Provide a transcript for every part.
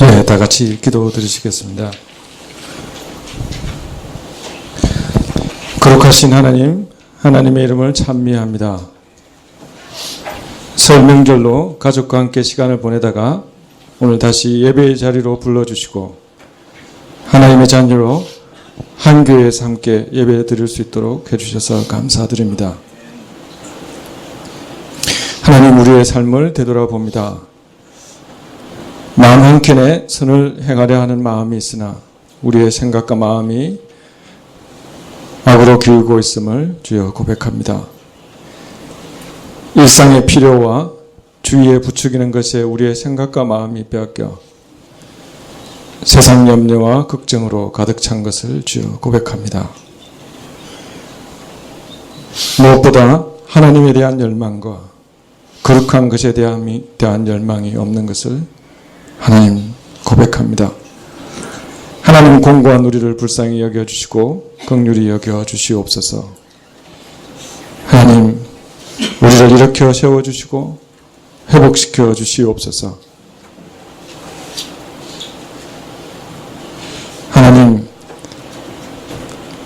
예, 다 같이 기도 드리시겠습니다. 거룩하신 하나님, 하나님의 이름을 찬미합니다. 설 명절로 가족과 함께 시간을 보내다가 오늘 다시 예배의 자리로 불러주시고 하나님의 자녀로 한 교회에서 함께 예배 드릴 수 있도록 해주셔서 감사드립니다. 하나님, 우리의 삶을 되돌아봅니다. 마음 한켠에 선을 행하려 하는 마음이 있으나 우리의 생각과 마음이 악으로 기울고 있음을 주여 고백합니다. 일상의 필요와 주위에 부추기는 것에 우리의 생각과 마음이 빼앗겨 세상 염려와 걱정으로 가득 찬 것을 주여 고백합니다. 무엇보다 하나님에 대한 열망과 거룩한 것에 대한 열망이 없는 것을 하나님 고백합니다. 하나님, 공고한 우리를 불쌍히 여겨주시고 긍휼히 여겨주시옵소서. 하나님, 우리를 일으켜 세워주시고 회복시켜 주시옵소서. 하나님,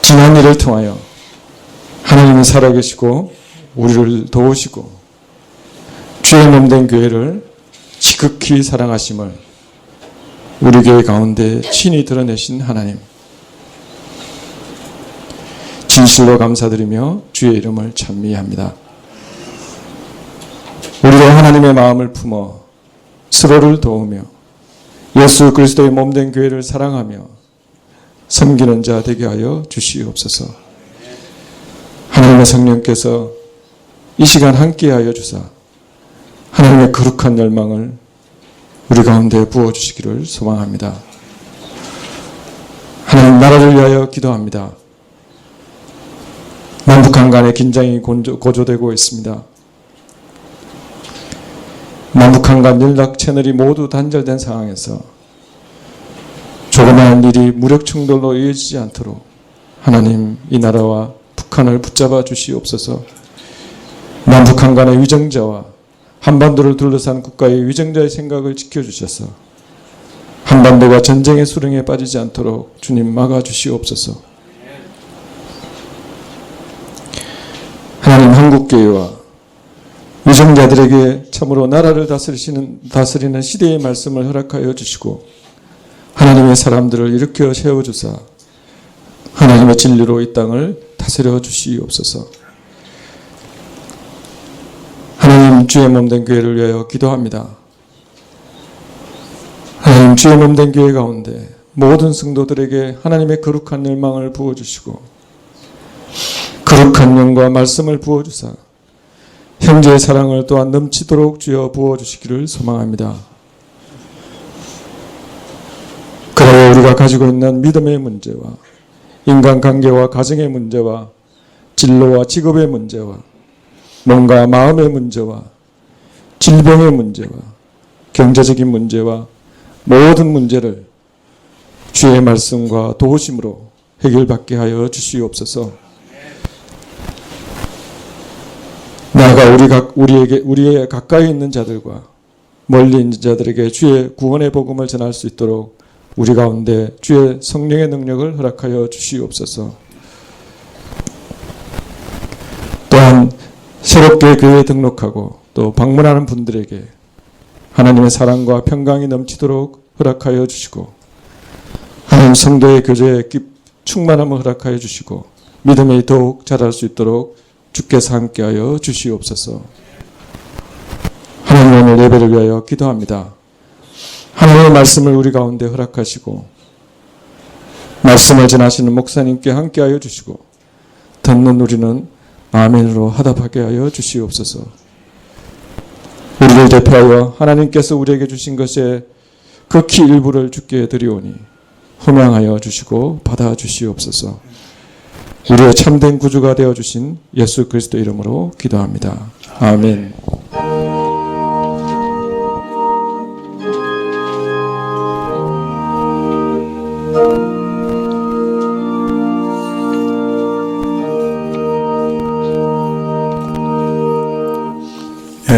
지난 일을 통하여 하나님은 살아계시고 우리를 도우시고 주의 몸된 교회를 지극히 사랑하심을 우리 교회 가운데 친히 드러내신 하나님, 진실로 감사드리며 주의 이름을 찬미합니다. 우리도 하나님의 마음을 품어 서로를 도우며 예수 그리스도의 몸된 교회를 사랑하며 섬기는 자 되게 하여 주시옵소서. 하나님의 성령께서 이 시간 함께하여 주사 하나님의 거룩한 열망을 우리 가운데 부어주시기를 소망합니다. 하나님, 나라를 위하여 기도합니다. 남북한 간의 긴장이 고조되고 있습니다. 남북한 간 연락 채널이 모두 단절된 상황에서 조그마한 일이 무력 충돌로 이어지지 않도록 하나님, 이 나라와 북한을 붙잡아 주시옵소서. 남북한 간의 위정자와 한반도를 둘러싼 국가의 위정자의 생각을 지켜주셔서 한반도가 전쟁의 수렁에 빠지지 않도록 주님 막아주시옵소서. 하나님, 한국교회와 위정자들에게 참으로 나라를 다스리는 시대의 말씀을 허락하여 주시고 하나님의 사람들을 일으켜 세워주사 하나님의 진리로 이 땅을 다스려 주시옵소서. 하나님, 주의 몸된 교회를 위하여 기도합니다. 하나님, 주의 몸된 교회 가운데 모든 성도들에게 하나님의 거룩한 열망을 부어주시고 거룩한 영과 말씀을 부어주사 형제의 사랑을 또한 넘치도록 주여 부어주시기를 소망합니다. 그러나 우리가 가지고 있는 믿음의 문제와 인간관계와 가정의 문제와 진로와 직업의 문제와 몸과 마음의 문제와 질병의 문제와 경제적인 문제와 모든 문제를 주의 말씀과 도우심으로 해결받게 하여 주시옵소서. 나아가 우리의 가까이 있는 자들과 멀리 있는 자들에게 주의 구원의 복음을 전할 수 있도록 우리 가운데 주의 성령의 능력을 허락하여 주시옵소서. 또한 새롭게 교회에 등록하고 또 방문하는 분들에게 하나님의 사랑과 평강이 넘치도록 허락하여 주시고 하나님 성도의 교제에 충만함을 허락하여 주시고 믿음이 더욱 자랄 수 있도록 주께서 함께하여 주시옵소서. 하나님, 오늘 예배를 위하여 기도합니다. 하나님의 말씀을 우리 가운데 허락하시고 말씀을 전하시는 목사님께 함께하여 주시고 듣는 우리는 아멘으로 화답하게 하여 주시옵소서. 우리를 대표하여 하나님께서 우리에게 주신 것에 극히 일부를 주께 드리오니 호명하여 주시고 받아 주시옵소서. 우리의 참된 구주가 되어주신 예수 그리스도 이름으로 기도합니다. 아멘.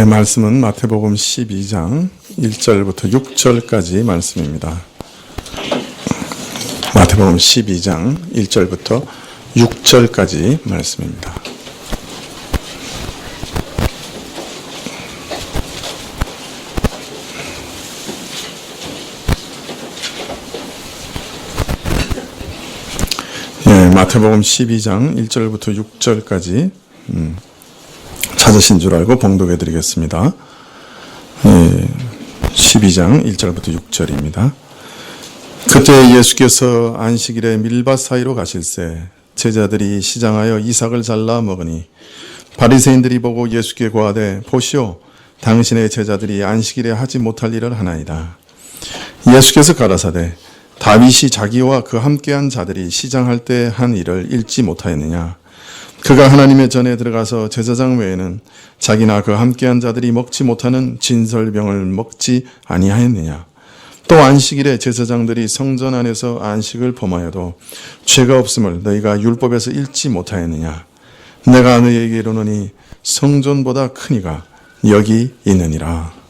말씀은 마태복음 12장 1절부터 6절까지 말씀입니다. 마태복음 12장 1절부터 6절까지 말씀입니다. 마태복음 12장 1절부터 6절까지 찾으신 줄 알고 봉독해 드리겠습니다. 12장 1절부터 6절입니다. 그때 예수께서 안식일에 밀밭 사이로 가실새 제자들이 시장하여 이삭을 잘라 먹으니 바리새인들이 보고 예수께 고하되 보시오 당신의 제자들이 안식일에 하지 못할 일을 하나이다. 예수께서 가라사대 다윗이 자기와 그 함께한 자들이 시장할 때 한 일을 읽지 못하였느냐. 그가 하나님의 전에 들어가서 제사장 외에는 자기나 그 함께한 자들이 먹지 못하는 진설병을 먹지 아니하였느냐. 또 안식일에 제사장들이 성전 안에서 안식을 범하여도 죄가 없음을 너희가 율법에서 읽지 못하였느냐. 내가 너희에게 이르노니 성전보다 큰 이가 여기 있느니라.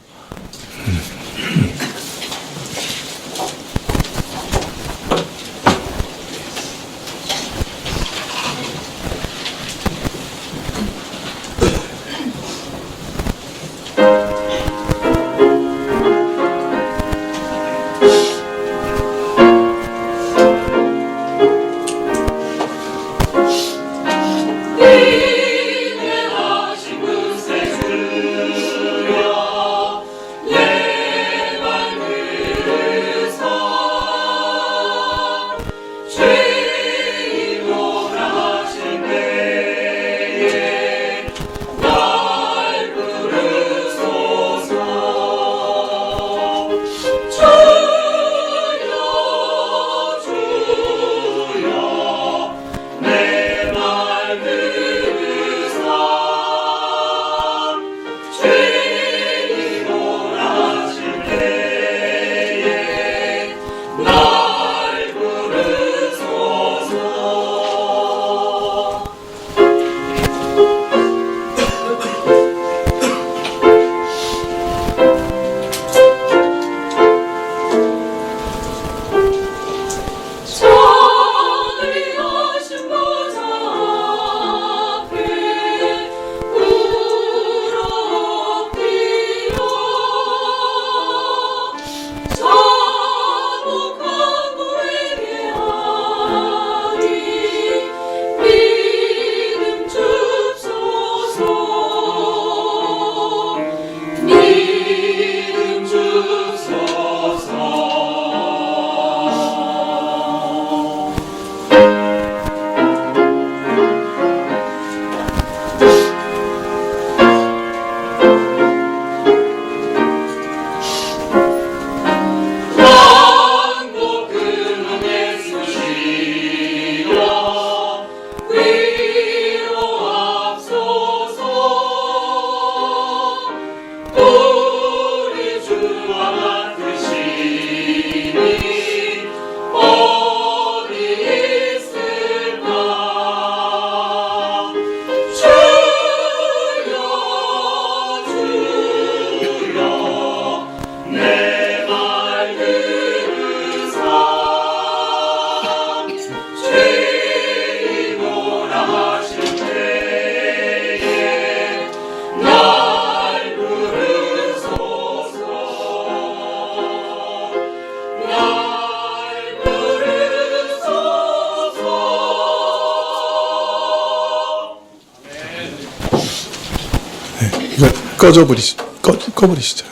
꺼버리시죠.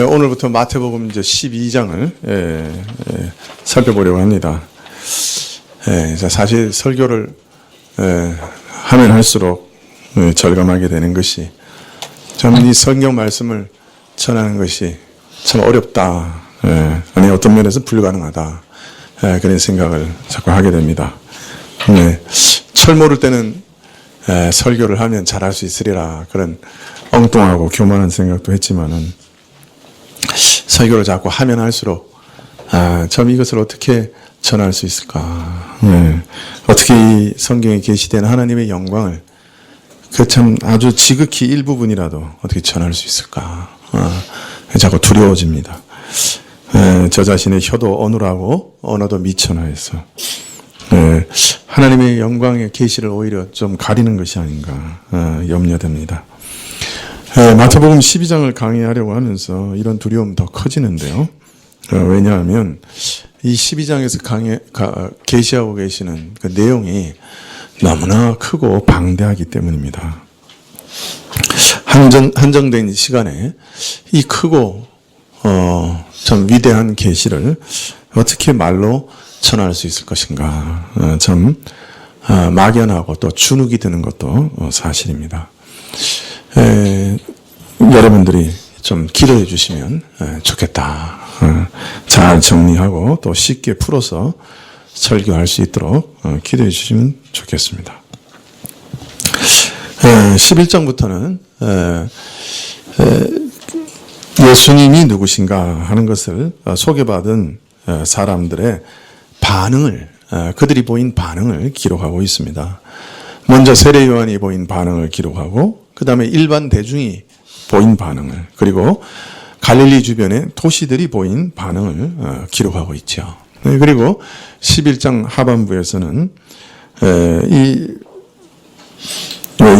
오늘부터 마태복음 이제 12장을 살펴보려고 합니다. 사실 설교를 하면 할수록 절감하게 되는 것이 저는 이 성경 말씀을 전하는 것이 참 어렵다. 아니 어떤 면에서 불가능하다. 그런 생각을 자꾸 하게 됩니다. 철 모를 때는 설교를 하면 잘할 수 있으리라 그런 엉뚱하고 교만한 생각도 했지만은 설교를 자꾸 하면 할수록 참 이것을 어떻게 전할 수 있을까? 어떻게 이 성경에 계시된 하나님의 영광을 그 참 아주 지극히 일부분이라도 어떻게 전할 수 있을까? 자꾸 두려워집니다. 저 자신의 혀도 어눌하고 언어도 미천하여서 하나님의 영광의 계시를 오히려 좀 가리는 것이 아닌가 염려됩니다. 마태복음 12장을 강의하려고 하면서 이런 두려움 더 커지는데요. 왜냐하면 이 12장에서 계시하고 계시는 그 내용이 너무나 크고 방대하기 때문입니다. 한정된 시간에 이 크고 참 위대한 계시를 어떻게 말로 전할 수 있을 것인가 참 막연하고 또 주눅이 드는 것도 사실입니다. 여러분들이 좀 기도해 주시면 좋겠다. 잘 정리하고 또 쉽게 풀어서 설교할 수 있도록 기도해 주시면 좋겠습니다. 11장부터는 예수님이 누구신가 하는 것을 소개받은 사람들의 반응을, 그들이 보인 반응을 기록하고 있습니다. 먼저 세례 요한이 보인 반응을 기록하고 그 다음에 일반 대중이 보인 반응을, 그리고 갈릴리 주변의 도시들이 보인 반응을 기록하고 있죠. 그리고 11장 하반부에서는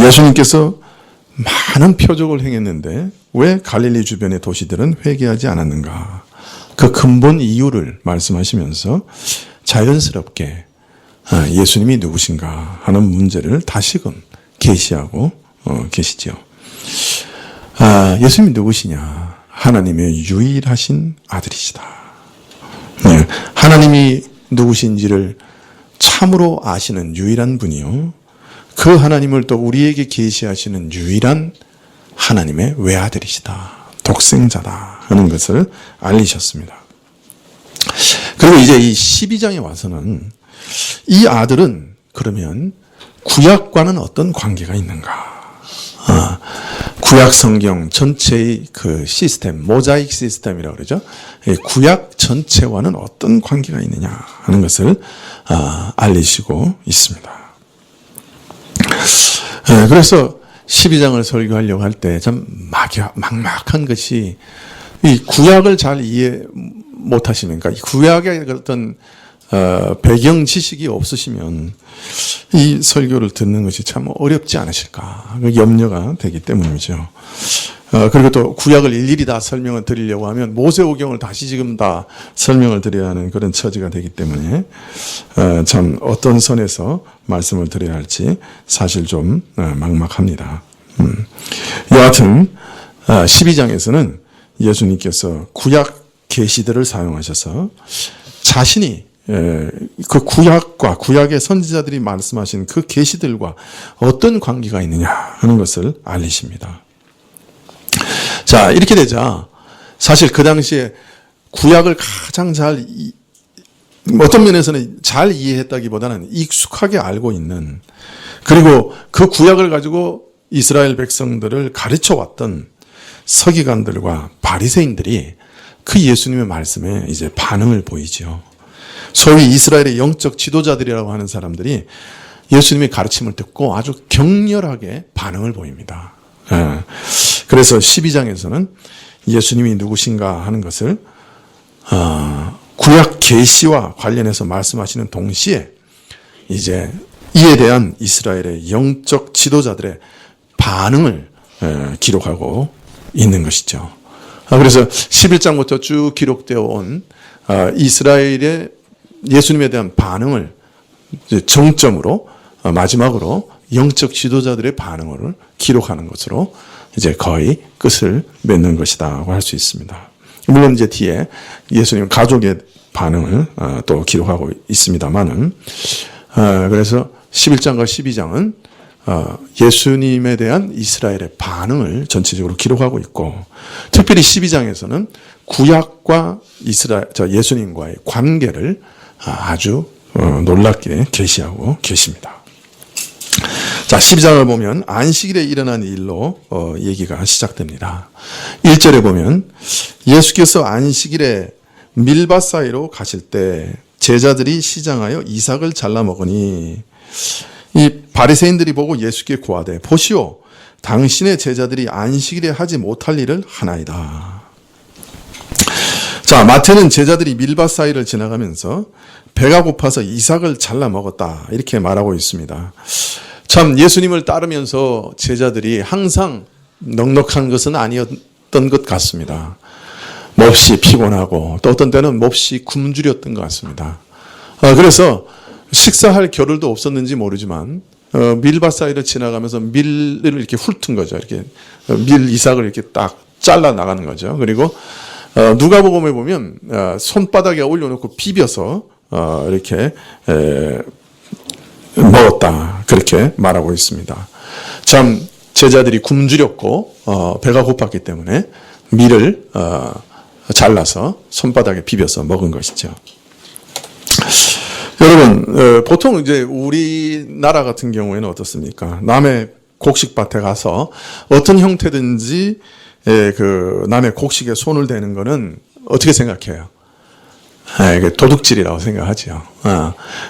예수님께서 많은 표적을 행했는데 왜 갈릴리 주변의 도시들은 회개하지 않았는가? 그 근본 이유를 말씀하시면서 자연스럽게 예수님이 누구신가 하는 문제를 다시금 계시하고 계시죠. 예수님이 누구시냐? 하나님의 유일하신 아들이시다. 하나님이 누구신지를 참으로 아시는 유일한 분이요. 그 하나님을 또 우리에게 계시하시는 유일한 하나님의 외아들이시다. 독생자다 하는 것을 알리셨습니다. 그리고 이제 이 12장에 와서는 이 아들은 그러면 구약과는 어떤 관계가 있는가? 구약 성경 전체의 그 시스템, 모자익 시스템이라고 그러죠. 구약 전체와는 어떤 관계가 있느냐 하는 것을 알리시고 있습니다. 그래서 12장을 설교하려고 할 때 참 막막한 것이 이 구약을 잘 이해 못하시면, 그러니까 이 구약의 어떤 배경 지식이 없으시면 이 설교를 듣는 것이 참 어렵지 않으실까 염려가 되기 때문이죠. 그리고 또 구약을 일일이 다 설명을 드리려고 하면 모세오경을 다시 지금 다 설명을 드려야 하는 그런 처지가 되기 때문에 참 어떤 선에서 말씀을 드려야 할지 사실 좀 막막합니다. 여하튼 12장에서는 예수님께서 구약 계시들을 사용하셔서 자신이 그 구약과 구약의 선지자들이 말씀하신 그 계시들과 어떤 관계가 있느냐 하는 것을 알리십니다. 자, 이렇게 되자 사실 그 당시에 구약을 가장 잘 어떤 면에서는 잘 이해했다기보다는 익숙하게 알고 있는, 그리고 그 구약을 가지고 이스라엘 백성들을 가르쳐 왔던 서기관들과 바리새인들이 그 예수님의 말씀에 이제 반응을 보이죠. 소위 이스라엘의 영적 지도자들이라고 하는 사람들이 예수님의 가르침을 듣고 아주 격렬하게 반응을 보입니다. 그래서 12장에서는 예수님이 누구신가 하는 것을 구약 계시와 관련해서 말씀하시는 동시에 이제 이에 대한 이스라엘의 영적 지도자들의 반응을 기록하고 있는 것이죠. 그래서 11장부터 쭉 기록되어 온 이스라엘의 예수님에 대한 반응을 정점으로 마지막으로 영적 지도자들의 반응을 기록하는 것으로 이제 거의 끝을 맺는 것이라고 할 수 있습니다. 물론 이제 뒤에 예수님 가족의 반응을 또 기록하고 있습니다만은 그래서 11장과 12장은 예수님에 대한 이스라엘의 반응을 전체적으로 기록하고 있고, 특별히 12장에서는 구약과 예수님과의 관계를 아주 놀랍게 계시하고 계십니다. 자, 12장을 보면 안식일에 일어난 일로 얘기가 시작됩니다. 1절에 보면 예수께서 안식일에 밀밭 사이로 가실 때 제자들이 시장하여 이삭을 잘라 먹으니, 이 바리새인들이 보고 예수께 고하되 보시오 당신의 제자들이 안식일에 하지 못할 일을 하나이다. 자, 마태는 제자들이 밀밭 사이를 지나가면서 배가 고파서 이삭을 잘라 먹었다 이렇게 말하고 있습니다. 참 예수님을 따르면서 제자들이 항상 넉넉한 것은 아니었던 것 같습니다. 몹시 피곤하고 또 어떤 때는 몹시 굶주렸던 것 같습니다. 그래서 식사할 겨를도 없었는지 모르지만 밀밭 사이를 지나가면서 밀을 이렇게 훑은 거죠. 이렇게 밀 이삭을 이렇게 딱 잘라 나가는 거죠. 그리고 누가복음에 보면 손바닥에 올려놓고 비벼서 이렇게 먹었다 그렇게 말하고 있습니다. 참 제자들이 굶주렸고 배가 고팠기 때문에 밀을 잘라서 손바닥에 비벼서 먹은 것이죠. 여러분, 보통 이제 우리나라 같은 경우에는 어떻습니까? 남의 곡식밭에 가서 어떤 형태든지 그 남의 곡식에 손을 대는 거는 어떻게 생각해요? 이게 도둑질이라고 생각하죠.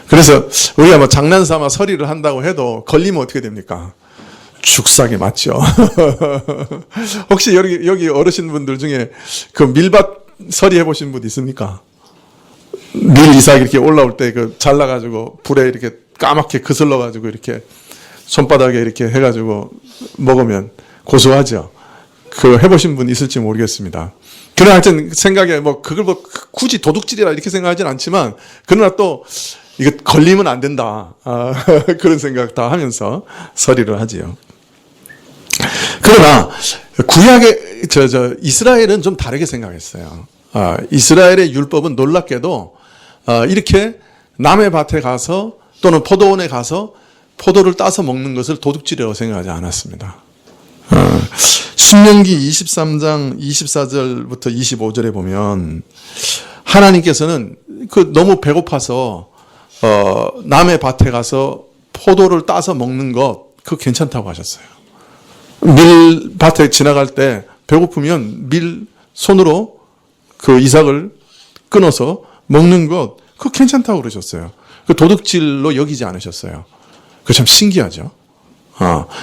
그래서 우리가 뭐 장난삼아 서리를 한다고 해도 걸리면 어떻게 됩니까? 죽사기 맞죠. 혹시 여기 어르신분들 중에 그 밀밭 서리 해보신 분 있습니까? 밀 이삭 이렇게 올라올 때 그 잘라가지고 불에 이렇게 까맣게 그슬러가지고 이렇게 손바닥에 이렇게 해가지고 먹으면 고소하죠. 그 해보신 분 있을지 모르겠습니다. 그러나 하여튼 생각에 뭐 그걸 뭐 굳이 도둑질이라 이렇게 생각하진 않지만 그러나 또 이거 걸리면 안 된다. 그런 생각 다 하면서 서리를 하지요. 그러나 구약의 이스라엘은 좀 다르게 생각했어요. 이스라엘의 율법은 놀랍게도 이렇게 남의 밭에 가서 또는 포도원에 가서 포도를 따서 먹는 것을 도둑질이라고 생각하지 않았습니다. 신명기 23장 24절부터 25절에 보면 하나님께서는 그 너무 배고파서 남의 밭에 가서 포도를 따서 먹는 것 그거 괜찮다고 하셨어요. 밀밭에 지나갈 때 배고프면 밀 손으로 그 이삭을 끊어서 먹는 것 그거 괜찮다고 그러셨어요. 그 도둑질로 여기지 않으셨어요. 그거 참 신기하죠.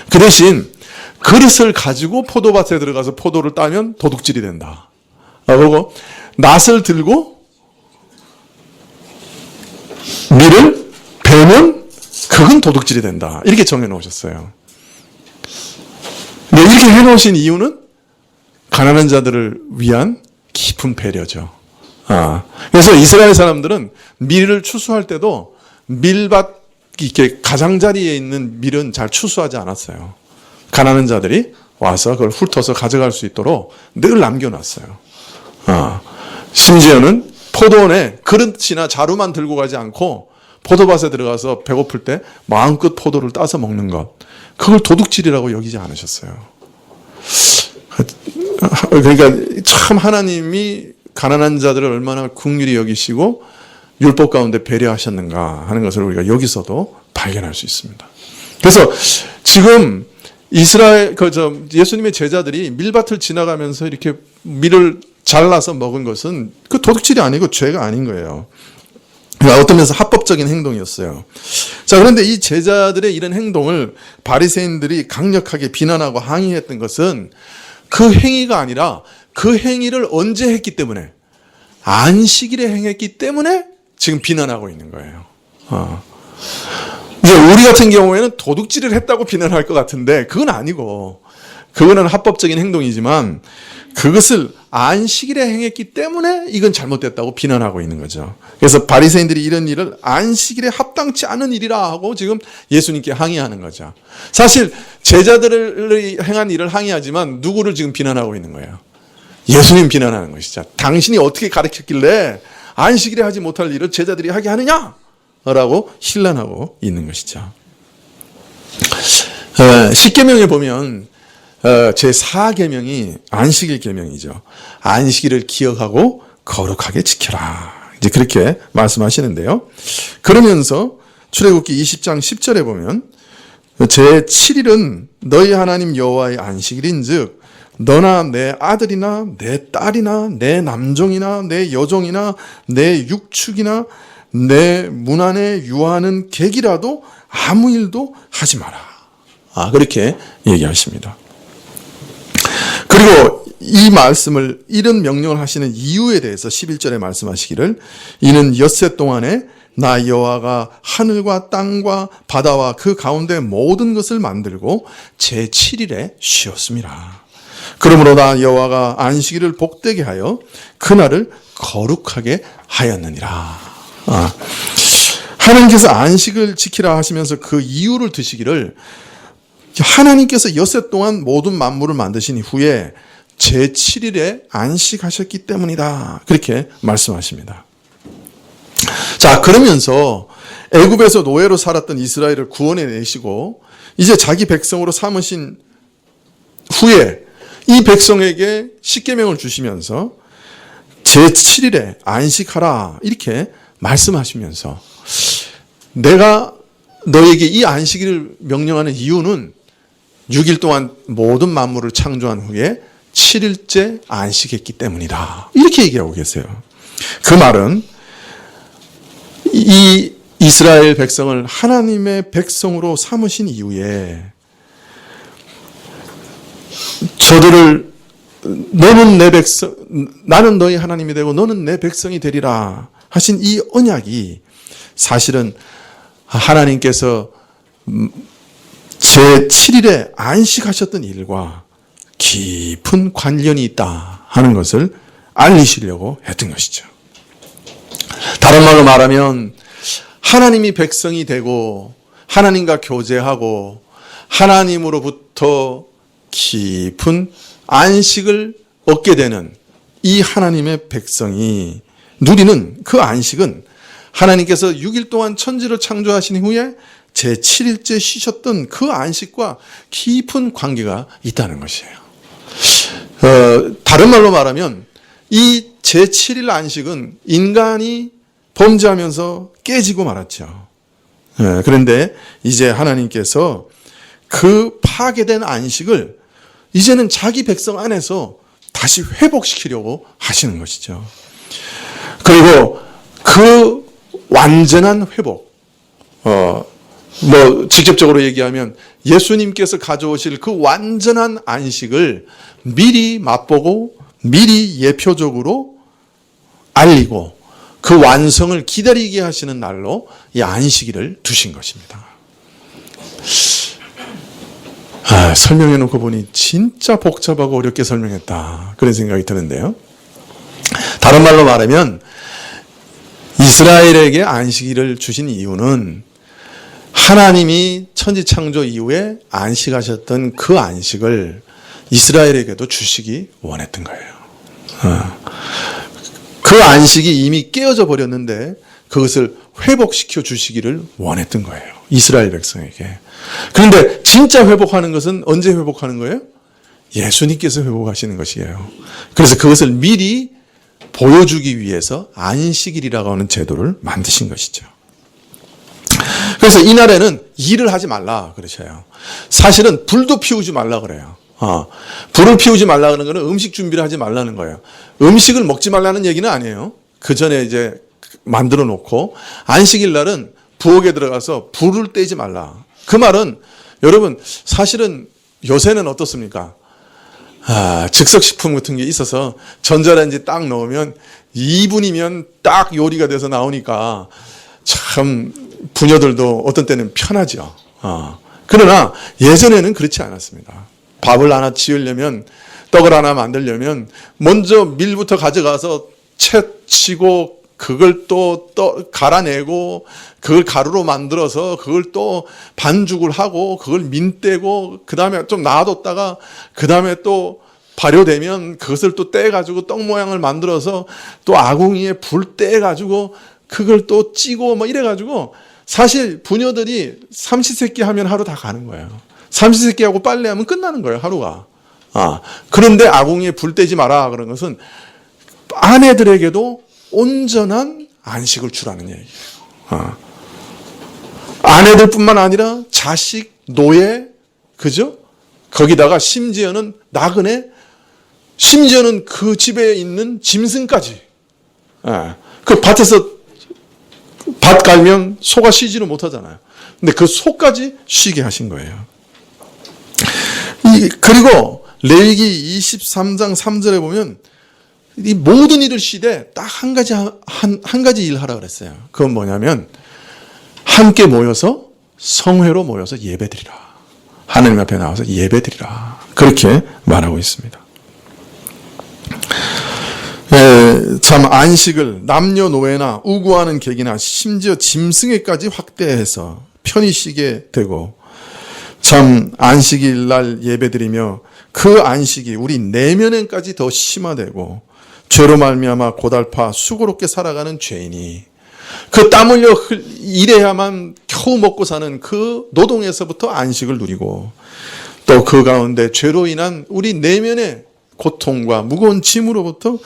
그 대신 그릇을 가지고 포도밭에 들어가서 포도를 따면 도둑질이 된다. 그리고 낫을 들고 밀을 베면 그건 도둑질이 된다. 이렇게 정해놓으셨어요. 네, 이렇게 해놓으신 이유는 가난한 자들을 위한 깊은 배려죠. 그래서 이스라엘 사람들은 밀을 추수할 때도 밀밭 이렇게 가장자리에 있는 밀은 잘 추수하지 않았어요. 가난한 자들이 와서 그걸 훑어서 가져갈 수 있도록 늘 남겨놨어요. 심지어는 포도원에 그릇이나 자루만 들고 가지 않고 포도밭에 들어가서 배고플 때 마음껏 포도를 따서 먹는 것, 그걸 도둑질이라고 여기지 않으셨어요. 그러니까 참 하나님이 가난한 자들을 얼마나 긍휼히 여기시고 율법 가운데 배려하셨는가 하는 것을 우리가 여기서도 발견할 수 있습니다. 그래서 지금 이스라엘 예수님의 제자들이 밀밭을 지나가면서 이렇게 밀을 잘라서 먹은 것은 그 도둑질이 아니고 죄가 아닌 거예요. 어떤 면에서 합법적인 행동이었어요. 자, 그런데 이 제자들의 이런 행동을 바리새인들이 강력하게 비난하고 항의했던 것은 그 행위가 아니라 그 행위를 언제 했기 때문에 안식일에 행했기 때문에 지금 비난하고 있는 거예요. 이제 우리 같은 경우에는 도둑질을 했다고 비난할 것 같은데 그건 아니고 그거는 합법적인 행동이지만 그것을 안식일에 행했기 때문에 이건 잘못됐다고 비난하고 있는 거죠. 그래서 바리새인들이 이런 일을 안식일에 합당치 않은 일이라 하고 지금 예수님께 항의하는 거죠. 사실 제자들이 행한 일을 항의하지만 누구를 지금 비난하고 있는 거예요? 예수님 비난하는 것이죠. 당신이 어떻게 가르쳤길래 안식일에 하지 못할 일을 제자들이 하게 하느냐? 라고 신란하고 있는 것이죠. 십계명에 보면 제4계명이 안식일 계명이죠. 안식일을 기억하고 거룩하게 지켜라. 이제 그렇게 말씀하시는데요. 그러면서 출애굽기 20장 10절에 보면 제7일은 너희 하나님 여호와의 안식일인즉 너나 내 아들이나 내 딸이나 내 남종이나 내 여종이나 내 육축이나 내 문 안에 유하는 객이라도 아무 일도 하지 마라. 그렇게 얘기하십니다. 그리고 이 말씀을, 이런 명령을 하시는 이유에 대해서 11절에 말씀하시기를, 이는 엿새 동안에 나 여호와가 하늘과 땅과 바다와 그 가운데 모든 것을 만들고 제7일에 쉬었습니다. 그러므로 나 여호와가 안식일을 복되게 하여 그날을 거룩하게 하였느니라. 하나님께서 안식을 지키라 하시면서 그 이유를 드시기를, 하나님께서 엿새 동안 모든 만물을 만드신 후에 제7일에 안식하셨기 때문이다. 그렇게 말씀하십니다. 자, 그러면서 애굽에서 노예로 살았던 이스라엘을 구원해 내시고 이제 자기 백성으로 삼으신 후에 이 백성에게 십계명을 주시면서 제7일에 안식하라 이렇게 말씀하시면서, 내가 너에게 이 안식일을 명령하는 이유는 6일 동안 모든 만물을 창조한 후에 7일째 안식했기 때문이다. 이렇게 얘기하고 계세요. 그 말은 이 이스라엘 백성을 하나님의 백성으로 삼으신 이후에 저들을, 너는 내 백성, 나는 너희 하나님이 되고 너는 내 백성이 되리라 하신 이 언약이 사실은 하나님께서 제7일에 안식하셨던 일과 깊은 관련이 있다 하는 것을 알리시려고 했던 것이죠. 다른 말로 말하면 하나님이 백성이 되고 하나님과 교제하고 하나님으로부터 깊은 안식을 얻게 되는 이 하나님의 백성이 누리는 그 안식은 하나님께서 6일 동안 천지를 창조하신 후에 제7일째 쉬셨던 그 안식과 깊은 관계가 있다는 것이에요. 다른 말로 말하면 이 제7일 안식은 인간이 범죄하면서 깨지고 말았죠. 그런데 이제 하나님께서 그 파괴된 안식을 이제는 자기 백성 안에서 다시 회복시키려고 하시는 것이죠. 그리고 그 완전한 회복, 직접적으로 얘기하면 예수님께서 가져오실 그 완전한 안식을 미리 맛보고 미리 예표적으로 알리고 그 완성을 기다리게 하시는 날로 이 안식일을 두신 것입니다. 설명해 놓고 보니 진짜 복잡하고 어렵게 설명했다, 그런 생각이 드는데요. 다른 말로 말하면 이스라엘에게 안식일을 주신 이유는 하나님이 천지 창조 이후에 안식하셨던 그 안식을 이스라엘에게도 주시기 원했던 거예요. 그 안식이 이미 깨어져 버렸는데 그것을 회복시켜 주시기를 원했던 거예요, 이스라엘 백성에게. 그런데 진짜 회복하는 것은 언제 회복하는 거예요? 예수님께서 회복하시는 것이에요. 그래서 그것을 미리 보여주기 위해서 안식일이라고 하는 제도를 만드신 것이죠. 그래서 이날에는 일을 하지 말라 그러셔요. 사실은 불도 피우지 말라 그래요. 불을 피우지 말라는 거는 음식 준비를 하지 말라는 거예요. 음식을 먹지 말라는 얘기는 아니에요. 그 전에 이제 만들어 놓고 안식일 날은 부엌에 들어가서 불을 떼지 말라. 그 말은 여러분 사실은 요새는 어떻습니까? 즉석식품 같은 게 있어서 전자레인지 딱 넣으면 2분이면 딱 요리가 돼서 나오니까 참 부녀들도 어떤 때는 편하죠. 그러나 예전에는 그렇지 않았습니다. 밥을 하나 지으려면, 떡을 하나 만들려면 먼저 밀부터 가져가서 채 치고 그걸 또 갈아내고 그걸 가루로 만들어서 그걸 또 반죽을 하고 그걸 민떼고 그 다음에 좀 놔뒀다가 그 다음에 또 발효되면 그것을 또 떼가지고 떡 모양을 만들어서 또 아궁이에 불 떼가지고 그걸 또 찌고 뭐 이래가지고 사실 부녀들이 삼시세끼 하면 하루 다 가는 거예요. 삼시세끼하고 빨래하면 끝나는 거예요, 하루가. 그런데 아궁이에 불 떼지 마라 그런 것은 아내들에게도 온전한 안식을 주라는 얘기예요. 아내들뿐만 아니라 자식, 노예, 그죠? 거기다가 심지어는 나그네, 심지어는 그 집에 있는 짐승까지, 그 밭에서 밭 갈면 소가 쉬지를 못하잖아요. 근데 그 소까지 쉬게 하신 거예요. 그리고 레위기 23장 3절에 보면 이 모든 일을 쉬되 딱 한 가지 일 하라 그랬어요. 그건 뭐냐면 함께 모여서 성회로 모여서 예배드리라. 하나님 앞에 나와서 예배드리라. 그렇게 말하고 있습니다. 참 안식을 남녀노예나 우구하는 객이나 심지어 짐승에까지 확대해서 편히 쉬게 되고 참 안식일 날 예배드리며 그 안식이 우리 내면에까지 더 심화되고 죄로 말미암아 고달파 수고롭게 살아가는 죄인이 그 땀 흘려 일해야만 겨우 먹고 사는 그 노동에서부터 안식을 누리고 또 그 가운데 죄로 인한 우리 내면의 고통과 무거운 짐으로부터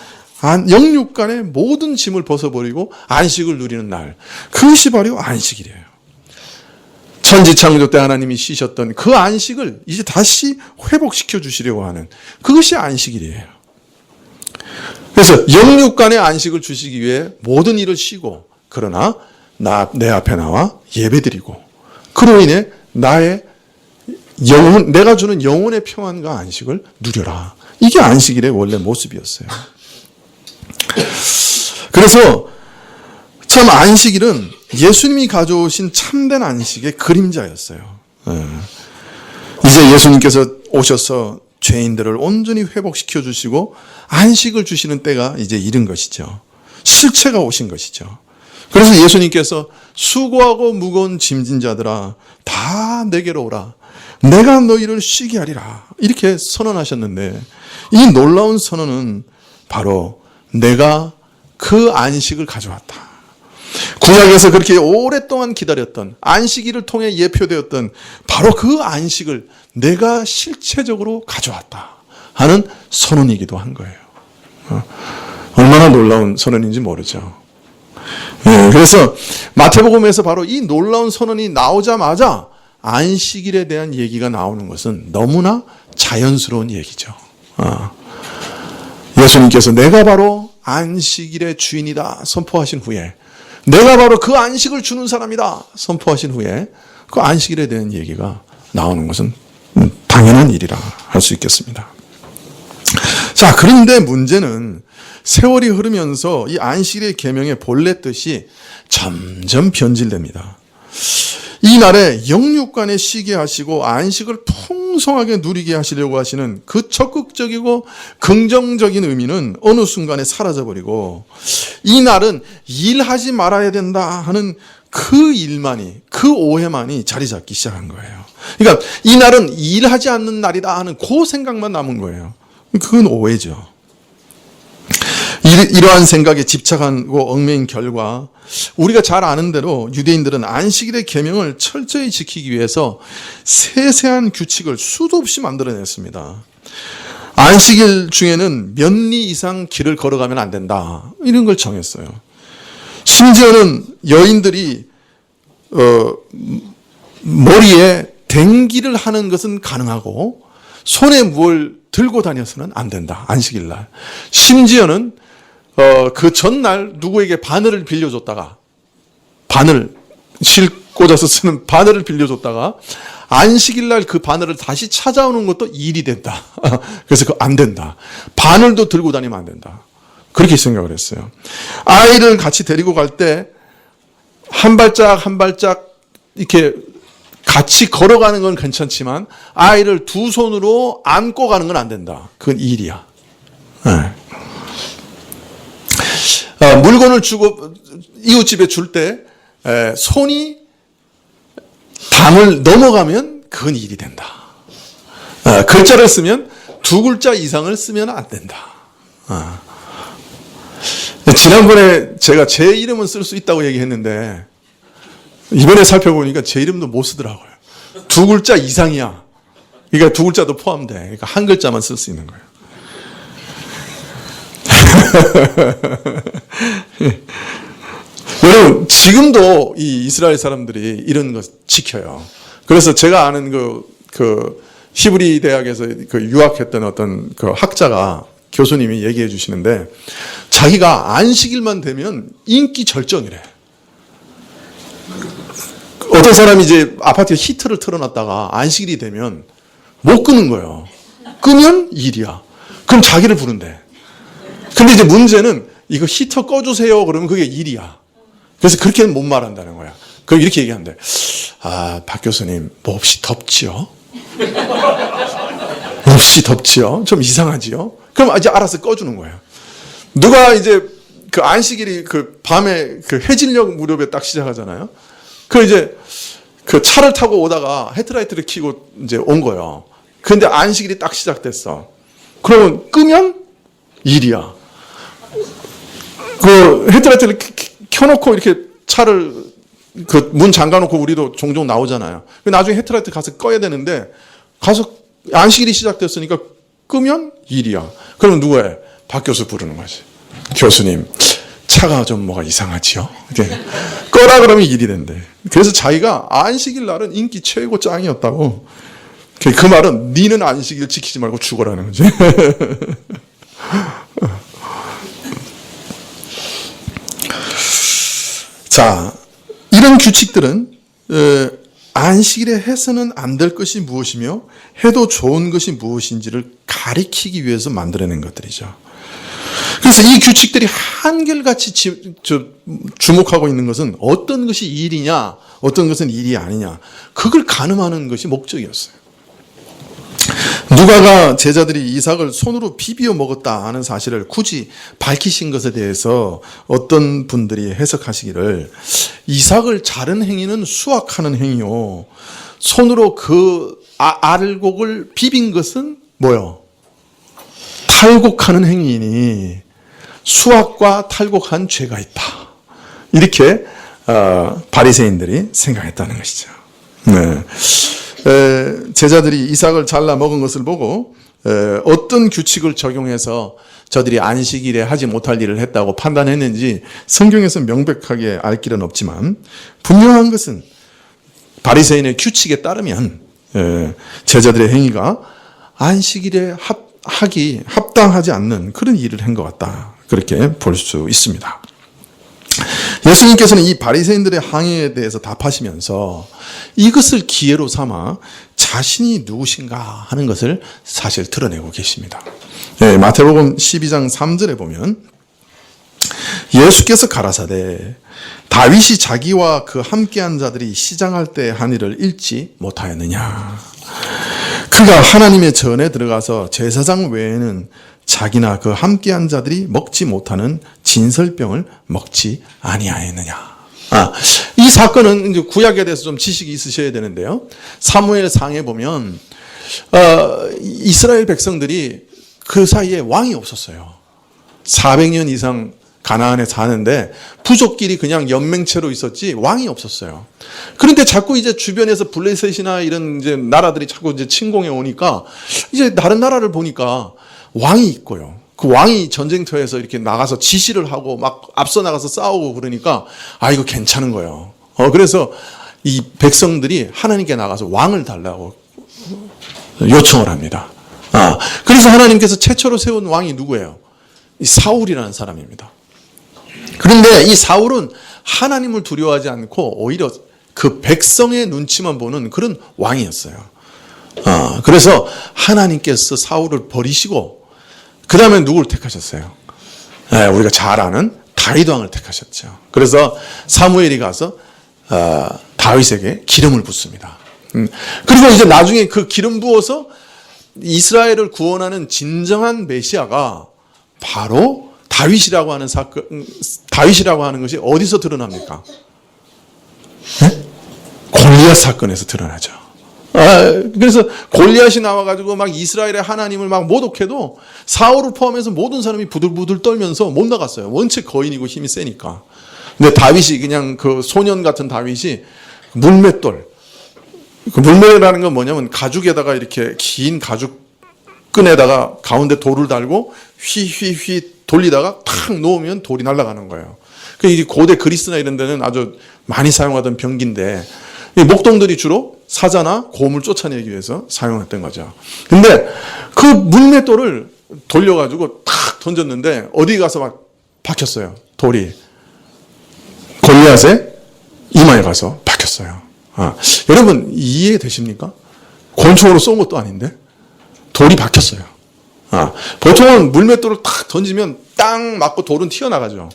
영육간의 모든 짐을 벗어버리고 안식을 누리는 날, 그것이 바로 안식이래요. 천지창조 때 하나님이 쉬셨던 그 안식을 이제 다시 회복시켜 주시려고 하는 그것이 안식일이에요. 그래서 영육간의 안식을 주시기 위해 모든 일을 쉬고 그러나 내 앞에 나와 예배드리고 그로 인해 나의 영혼, 내가 주는 영혼의 평안과 안식을 누려라. 이게 안식일의 원래 모습이었어요. 그래서 참 안식일은 예수님이 가져오신 참된 안식의 그림자였어요. 이제 예수님께서 오셔서 죄인들을 온전히 회복시켜 주시고 안식을 주시는 때가 이제 이른 것이죠. 실체가 오신 것이죠. 그래서 예수님께서 수고하고 무거운 짐진 자들아 다 내게로 오라. 내가 너희를 쉬게 하리라. 이렇게 선언하셨는데 이 놀라운 선언은 바로 내가 그 안식을 가져왔다. 구약에서 그렇게 오랫동안 기다렸던 안식일을 통해 예표되었던 바로 그 안식을 내가 실체적으로 가져왔다 하는 선언이기도 한 거예요. 얼마나 놀라운 선언인지 모르죠. 그래서 마태복음에서 바로 이 놀라운 선언이 나오자마자 안식일에 대한 얘기가 나오는 것은 너무나 자연스러운 얘기죠. 예수님께서 내가 바로 안식일의 주인이다 선포하신 후에 내가 바로 그 안식을 주는 사람이다 선포하신 후에 그 안식일에 대한 얘기가 나오는 것은 당연한 일이라 할 수 있겠습니다. 자, 그런데 문제는 세월이 흐르면서 이 안식일의 계명의 본래 뜻이 점점 변질됩니다. 이 날에 영육간에 쉬게 하시고 안식을 풍성하게 누리게 하시려고 하시는 그 적극적이고 긍정적인 의미는 어느 순간에 사라져버리고 이 날은 일하지 말아야 된다 하는 그 일만이, 그 오해만이 자리 잡기 시작한 거예요. 그러니까 이 날은 일하지 않는 날이다 하는 그 생각만 남은 거예요. 그건 오해죠. 이러한 생각에 집착하고 얽매인 결과 우리가 잘 아는 대로 유대인들은 안식일의 계명을 철저히 지키기 위해서 세세한 규칙을 수도 없이 만들어냈습니다. 안식일 중에는 몇 리 이상 길을 걸어가면 안 된다 이런 걸 정했어요. 심지어는 여인들이 머리에 댕기를 하는 것은 가능하고 손에 뭘 들고 다녀서는 안 된다. 안식일 날. 심지어는 그 전날 누구에게 바늘을 빌려줬다가 바늘 실 꽂아서 쓰는 바늘을 빌려줬다가 안식일 날 그 바늘을 다시 찾아오는 것도 일이 된다. 그래서 그거 안 된다. 바늘도 들고 다니면 안 된다. 그렇게 생각을 했어요. 아이를 같이 데리고 갈 때 한 발짝 한 발짝 이렇게 같이 걸어가는 건 괜찮지만 아이를 두 손으로 안고 가는 건 안 된다. 그건 일이야. 물건을 주고 이웃집에 줄 때 손이 담을 넘어가면 그건 일이 된다. 글자를 쓰면 두 글자 이상을 쓰면 안 된다. 지난번에 제가 제 이름은 쓸 수 있다고 얘기했는데 이번에 살펴보니까 제 이름도 못 쓰더라고요. 두 글자 이상이야. 그러니까 두 글자도 포함돼. 그러니까 한 글자만 쓸 수 있는 거예요. 여러분, 지금도 이 이스라엘 사람들이 이런 것 지켜요. 그래서 제가 아는 그 히브리 대학에서 그 유학했던 어떤 그 학자가 교수님이 얘기해 주시는데 자기가 안식일만 되면 인기 절정이래. 어떤 사람이 이제 아파트에 히터를 틀어놨다가 안식일이 되면 못 끄는 거예요. 끄면 일이야. 그럼 자기를 부른대. 근데 이제 문제는 이거 히터 꺼주세요. 그러면 그게 일이야. 그래서 그렇게는 못 말한다는 거야. 그럼 이렇게 얘기한대. 아, 박 교수님, 몹시 덥지요? 몹시 덥지요? 좀 이상하지요? 그럼 이제 알아서 꺼주는 거예요. 누가 이제 그 안식일이 그 밤에 그 해질녘 무렵에 딱 시작하잖아요. 그 이제 그 차를 타고 오다가 헤드라이트를 켜고 이제 온 거예요. 근데 안식일이 딱 시작됐어. 그러면 끄면 일이야. 그 헤드라이트를 켜놓고 이렇게 차를 그 문 잠가놓고 우리도 종종 나오잖아요. 나중에 헤드라이트 가서 꺼야 되는데 가서 안식일이 시작됐으니까 끄면 일이야. 그러면 누가 해? 박 교수 부르는 거지. 교수님, 차가 좀 뭐가 이상하지요? 꺼라 그러면 일이 된대. 그래서 자기가 안식일 날은 인기 최고 짱이었다고. 그 말은 니는 안식일 지키지 말고 죽어라는 거지. 자, 이런 규칙들은 안식일에 해서는 안 될 것이 무엇이며 해도 좋은 것이 무엇인지를 가리키기 위해서 만들어낸 것들이죠. 그래서 이 규칙들이 한결같이 주목하고 있는 것은 어떤 것이 일이냐, 어떤 것은 일이 아니냐, 그걸 가늠하는 것이 목적이었어요. 누가가 제자들이 이삭을 손으로 비비어 먹었다 하는 사실을 굳이 밝히신 것에 대해서 어떤 분들이 해석하시기를, 이삭을 자른 행위는 수확하는 행위요, 손으로 그 알곡을 비빈 것은 뭐요? 탈곡하는 행위이니 수확과 탈곡한 죄가 있다. 이렇게 바리새인들이 생각했다는 것이죠. 네. 제자들이 이삭을 잘라 먹은 것을 보고 어떤 규칙을 적용해서 저들이 안식일에 하지 못할 일을 했다고 판단했는지 성경에서 명백하게 알 길은 없지만, 분명한 것은 바리새인의 규칙에 따르면 제자들의 행위가 안식일에 하기 합당하지 않는 그런 일을 한 것 같다, 그렇게 볼 수 있습니다. 예수님께서는 이 바리새인들의 항의에 대해서 답하시면서 이것을 기회로 삼아 자신이 누구신가 하는 것을 사실 드러내고 계십니다. 마태복음 12장 3절에 보면 예수께서 가라사대 다윗이 자기와 그 함께한 자들이 시장할 때 한 일을 읽지 못하였느냐. 그가 하나님의 전에 들어가서 제사장 외에는 자기나 그 함께한 자들이 먹지 못하는 진설병을 먹지 아니하였느냐. 이 사건은 이제 구약에 대해서 좀 지식이 있으셔야 되는데요. 사무엘 상에 보면 이스라엘 백성들이 그 사이에 왕이 없었어요. 400년 이상 가나안에 사는데 부족끼리 그냥 연맹체로 있었지 왕이 없었어요. 그런데 자꾸 이제 주변에서 블레셋이나 이런 이제 나라들이 자꾸 이제 침공해 오니까 이제 다른 나라를 보니까 왕이 있고요. 그 왕이 전쟁터에서 이렇게 나가서 지시를 하고 막 앞서 나가서 싸우고 그러니까 이거 괜찮은 거예요. 그래서 이 백성들이 하나님께 나가서 왕을 달라고 요청을 합니다. 그래서 하나님께서 최초로 세운 왕이 누구예요? 이 사울이라는 사람입니다. 그런데 이 사울은 하나님을 두려워하지 않고 오히려 그 백성의 눈치만 보는 그런 왕이었어요. 그래서 하나님께서 사울을 버리시고 그 다음에 누구를 택하셨어요? 우리가 잘 아는 다윗 왕을 택하셨죠. 그래서 사무엘이 가서 다윗에게 기름을 붓습니다. 그리고 이제 나중에 그 기름 부어서 이스라엘을 구원하는 진정한 메시아가 바로 다윗이라고 하는 사건, 다윗이라고 하는 것이 어디서 드러납니까? 골리앗 사건에서 드러나죠. 그래서 골리앗이 나와가지고 막 이스라엘의 하나님을 막 모독해도 사울을 포함해서 모든 사람이 부들부들 떨면서 못 나갔어요. 원체 거인이고 힘이 세니까. 근데 다윗이 그냥 그 소년 같은 다윗이 물맷돌. 그 물맷이라는 건 뭐냐면 가죽에다가 이렇게 긴 가죽 끈에다가 가운데 돌을 달고 휘휘휘 돌리다가 탁 놓으면 돌이 날아가는 거예요. 이게 고대 그리스나 이런 데는 아주 많이 사용하던 병기인데 목동들이 주로 사자나 곰을 쫓아내기 위해서 사용했던 거죠. 근데 그 물맷돌을 돌려가지고 탁 던졌는데 어디 가서 막 박혔어요. 돌이 골리앗의 이마에 가서 박혔어요. 여러분 이해되십니까? 권총으로 쏜 것도 아닌데 돌이 박혔어요. 보통은 물맷돌을 탁 던지면 땅 맞고 돌은 튀어나가죠.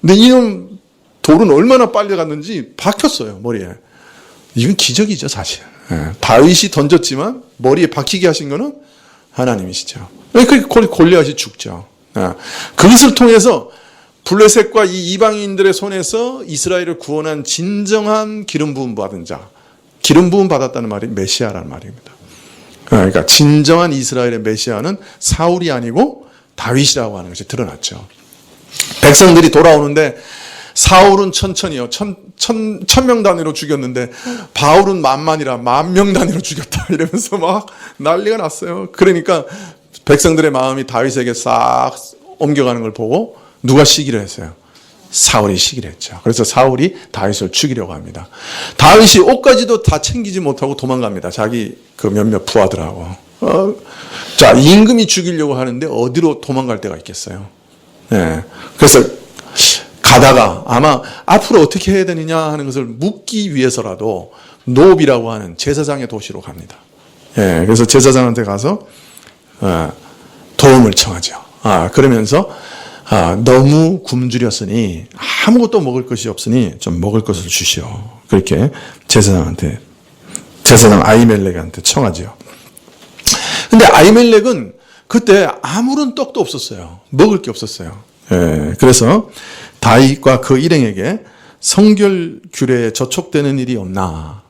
근데 이놈 돌은 얼마나 빨리 갔는지 박혔어요, 머리에. 이건 기적이죠, 사실. 다윗이 던졌지만 머리에 박히게 하신 거는 하나님이시죠. 그러니까 골리앗이 죽죠. 그것을 통해서 블레셋과 이 이방인들의 손에서 이스라엘을 구원한 진정한 기름 부음 받은 자, 기름 부음 받았다는 말이 메시아라는 말입니다. 그러니까 진정한 이스라엘의 메시아는 사울이 아니고 다윗이라고 하는 것이 드러났죠. 백성들이 돌아오는데 사울은 천천히요. 천명 단위로 죽였는데 바울은 만만이라 10,000명 단위로 죽였다. 이러면서 막 난리가 났어요. 그러니까 백성들의 마음이 다윗에게 싹 옮겨가는 걸 보고 누가 시기를 했어요? 사울이 시기를 했죠. 그래서 사울이 다윗을 죽이려고 합니다. 다윗이 옷까지도 다 챙기지 못하고 도망갑니다. 자기 그 몇몇 부하들하고. 자, 임금이 죽이려고 하는데 어디로 도망갈 데가 있겠어요? 그래서 가다가 아마 앞으로 어떻게 해야 되느냐 하는 것을 묻기 위해서라도 노비라고 하는 제사장의 도시로 갑니다. 그래서 제사장한테 가서 도움을 청하죠. 그러면서 너무 굶주렸으니 아무것도 먹을 것이 없으니 좀 먹을 것을 주시오. 그렇게 제사장 아히멜렉한테 청하죠. 근데 아히멜렉은 그때 아무런 떡도 없었어요. 먹을 게 없었어요. 그래서 다윗과 그 일행에게 성결 규례에 저촉되는 일이 없나,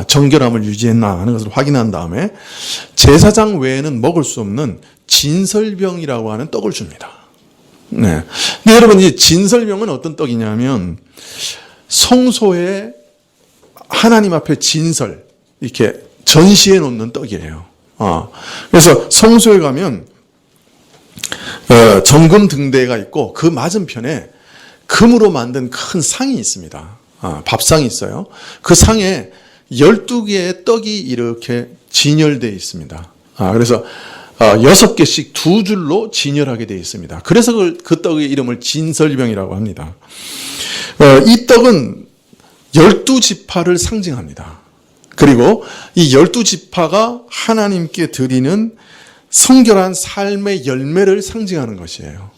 정결함을 유지했나 하는 것을 확인한 다음에 제사장 외에는 먹을 수 없는 진설병이라고 하는 떡을 줍니다. 근데 여러분, 이 진설병은 어떤 떡이냐면 성소에 하나님 앞에 진설 이렇게 전시해 놓는 떡이에요. 그래서 성소에 가면 정금 등대가 있고 그 맞은편에 금으로 만든 큰 상이 있습니다. 밥상이 있어요. 그 상에 12개의 떡이 이렇게 진열되어 있습니다. 그래서 6개씩 두 줄로 진열하게 되어 있습니다. 그래서 그 떡의 이름을 진설병이라고 합니다. 이 떡은 12지파를 상징합니다. 그리고 이 12지파가 하나님께 드리는 성결한 삶의 열매를 상징하는 것이에요.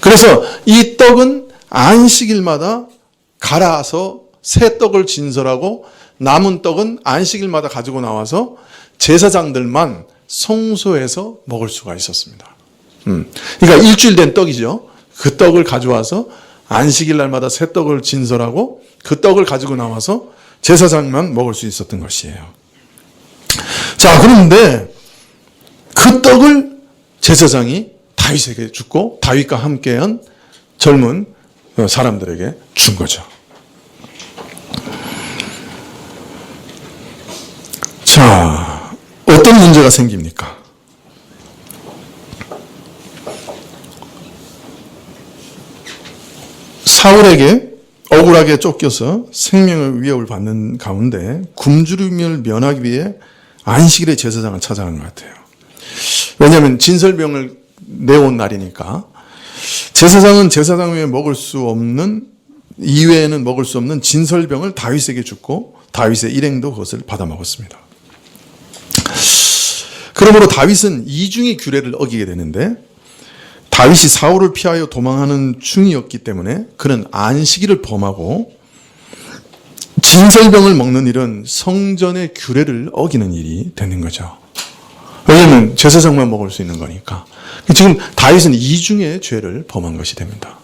그래서 이 떡은 안식일마다 갈아서 새 떡을 진설하고 남은 떡은 안식일마다 가지고 나와서 제사장들만 성소에서 먹을 수가 있었습니다. 그러니까 일주일 된 떡이죠. 그 떡을 가져와서 안식일 날마다 새 떡을 진설하고 그 떡을 가지고 나와서 제사장만 먹을 수 있었던 것이에요. 자, 그런데 그 떡을 제사장이 다윗에게 주고 다윗과 함께한 젊은 사람들에게 준 거죠. 자, 어떤 문제가 생깁니까? 사울에게 억울하게 쫓겨서 생명의 위협을 받는 가운데 굶주림을 면하기 위해 안식일에 제사장을 찾아간 것 같아요. 왜냐하면 진설병을 내온 날이니까 제사장은 제사장 외에 먹을 수 없는, 이외에는 먹을 수 없는 진설병을 다윗에게 줬고 다윗의 일행도 그것을 받아 먹었습니다. 그러므로 다윗은 이중의 규례를 어기게 되는데 다윗이 사울을 피하여 도망하는 중이었기 때문에 그는 안식일을 범하고 진설병을 먹는 일은 성전의 규례를 어기는 일이 되는 거죠. 왜냐하면 제사장만 먹을 수 있는 거니까. 지금 다윗은 이중의 죄를 범한 것이 됩니다.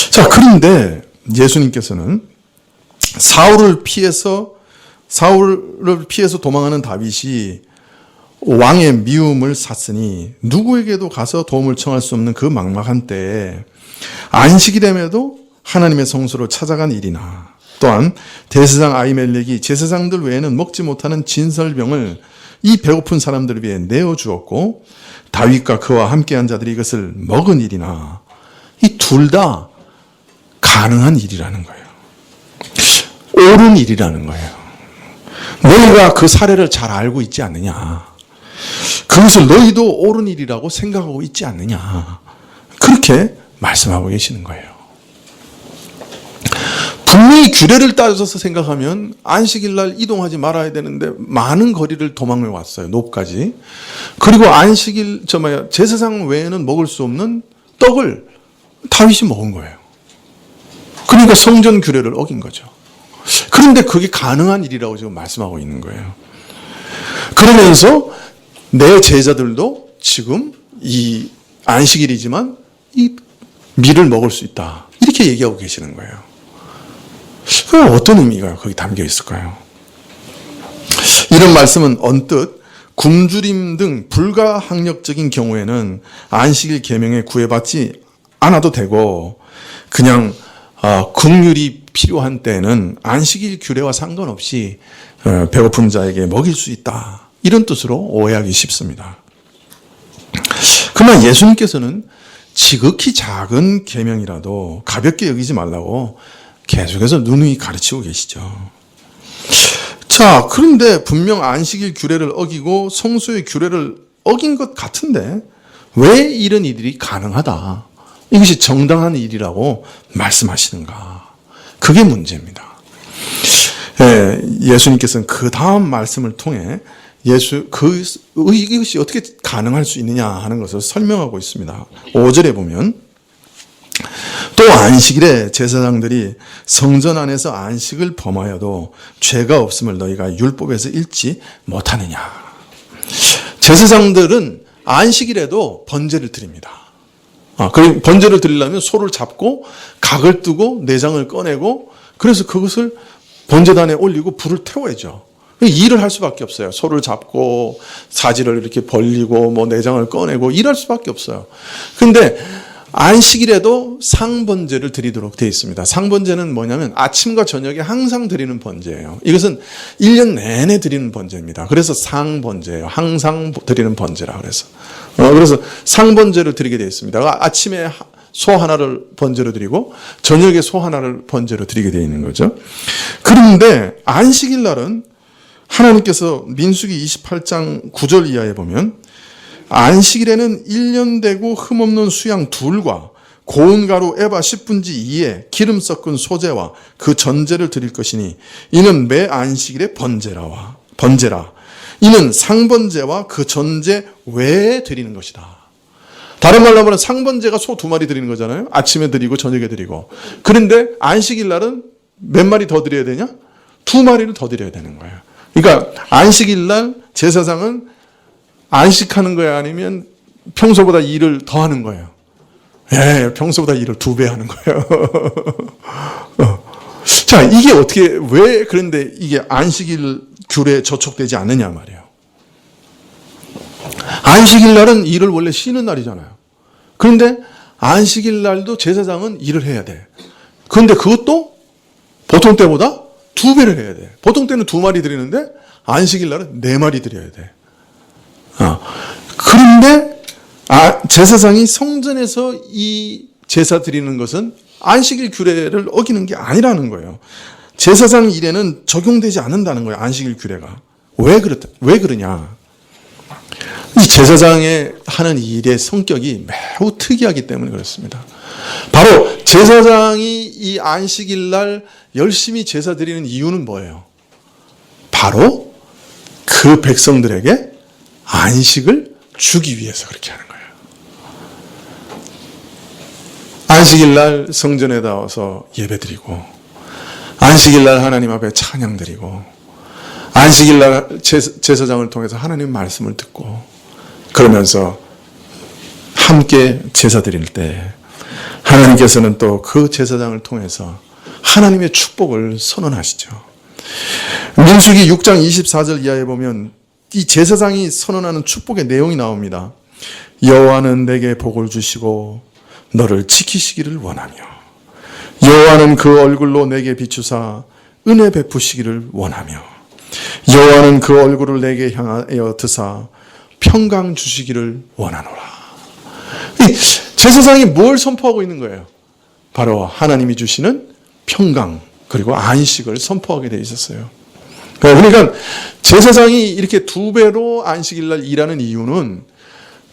자, 그런데 예수님께서는 사울을 피해서 도망하는 다윗이 왕의 미움을 샀으니 누구에게도 가서 도움을 청할 수 없는 그 막막한 때에 안식일임에도 하나님의 성소로 찾아간 일이나 또한 대제사장 아히멜렉이 제사장들 외에는 먹지 못하는 진설병을 이 배고픈 사람들을 위해 내어주었고 다윗과 그와 함께한 자들이 이것을 먹은 일이나 이 둘 다 가능한 일이라는 거예요. 옳은 일이라는 거예요. 너희가 그 사례를 잘 알고 있지 않느냐. 그것을 너희도 옳은 일이라고 생각하고 있지 않느냐. 그렇게 말씀하고 계시는 거예요. 분명히 규례를 따져서 생각하면 안식일 날 이동하지 말아야 되는데 많은 거리를 도망을 왔어요. 놉까지. 그리고 안식일 제사상 외에는 먹을 수 없는 떡을 다윗이 먹은 거예요. 그러니까 성전 규례를 어긴 거죠. 그런데 그게 가능한 일이라고 지금 말씀하고 있는 거예요. 그러면서 내 제자들도 지금 이 안식일이지만 이 밀을 먹을 수 있다. 이렇게 얘기하고 계시는 거예요. 그럼 어떤 의미가 거기 담겨 있을까요? 이런 말씀은 언뜻 굶주림 등 불가항력적인 경우에는 안식일 계명에 구애받지 않아도 되고 그냥 긍휼이 필요한 때는 안식일 규례와 상관없이 배고픈 자에게 먹일 수 있다. 이런 뜻으로 오해하기 쉽습니다. 그러나 예수님께서는 지극히 작은 계명이라도 가볍게 여기지 말라고 계속해서 누누이 가르치고 계시죠. 자, 그런데 분명 안식일 규례를 어기고 성수의 규례를 어긴 것 같은데 왜 이런 일이 가능하다? 이것이 정당한 일이라고 말씀하시는가? 그게 문제입니다. 예수님께서는 그 다음 말씀을 통해 이것이 어떻게 가능할 수 있느냐 하는 것을 설명하고 있습니다. 5절에 보면 또 안식일에 제사장들이 성전 안에서 안식을 범하여도 죄가 없음을 너희가 율법에서 읽지 못하느냐. 제사장들은 안식일에도 번제를 드립니다. 그 번제를 드리려면 소를 잡고 각을 뜨고 내장을 꺼내고 그래서 그것을 번제단에 올리고 불을 태워야죠. 일을 할 수밖에 없어요. 소를 잡고 사지를 이렇게 벌리고 내장을 꺼내고 일할 수밖에 없어요. 근데 안식일에도 상번제를 드리도록 되어 있습니다. 상번제는 뭐냐면 아침과 저녁에 항상 드리는 번제예요. 이것은 1년 내내 드리는 번제입니다. 그래서 상번제예요. 항상 드리는 번제라 그래서. 그래서 상번제를 드리게 되어 있습니다. 아침에 소 하나를 번제로 드리고 저녁에 소 하나를 번제로 드리게 되어 있는 거죠. 그런데 안식일 날은 하나님께서 민수기 28장 9절 이하에 보면 안식일에는 1년 되고 흠없는 수양 둘과 고운 가루 에바 10분지 2에 기름 섞은 소제와 그 전제를 드릴 것이니 이는 매 안식일의 번제라. 이는 상번제와 그 전제 외에 드리는 것이다. 다른 말로 하면 상번제가 소 2마리 드리는 거잖아요. 아침에 드리고 저녁에 드리고. 그런데 안식일 날은 몇 마리 더 드려야 되냐? 2마리를 더 드려야 되는 거예요. 그러니까 안식일 날 제사장은 안식하는 거야 아니면 평소보다 일을 더 하는 거예요? 평소보다 일을 2배 하는 거예요. 자, 이게 왜 그런데 이게 안식일 규례에 저촉되지 않느냐 말이에요. 안식일 날은 일을 원래 쉬는 날이잖아요. 그런데 안식일 날도 제사장은 일을 해야 돼. 그런데 그것도 보통 때보다 2배를 해야 돼. 보통 때는 2마리 드리는데 안식일 날은 4마리 드려야 돼. 그런데 제사장이 성전에서 이 제사 드리는 것은 안식일 규례를 어기는 게 아니라는 거예요. 제사장 일에는 적용되지 않는다는 거예요. 안식일 규례가. 왜 그러냐? 이 제사장의 하는 일의 성격이 매우 특이하기 때문에 그렇습니다. 바로 제사장이 이 안식일 날 열심히 제사 드리는 이유는 뭐예요? 바로 그 백성들에게 안식을 주기 위해서 그렇게 하는 거예요. 안식일 날 성전에 나와서 예배드리고 안식일 날 하나님 앞에 찬양드리고 안식일 날 제사장을 통해서 하나님 말씀을 듣고 그러면서 함께 제사 드릴 때 하나님께서는 또 그 제사장을 통해서 하나님의 축복을 선언하시죠. 민수기 6장 24절 이하에 보면 이 제사장이 선언하는 축복의 내용이 나옵니다. 여호와는 내게 복을 주시고 너를 지키시기를 원하며 여호와는 그 얼굴로 내게 비추사 은혜 베푸시기를 원하며 여호와는 그 얼굴을 내게 향하여 드사 평강 주시기를 원하노라. 이 제사장이 뭘 선포하고 있는 거예요? 바로 하나님이 주시는 평강 그리고 안식을 선포하게 돼 있었어요. 그러니까 제사장이 이렇게 2배로 안식일 날 일하는 이유는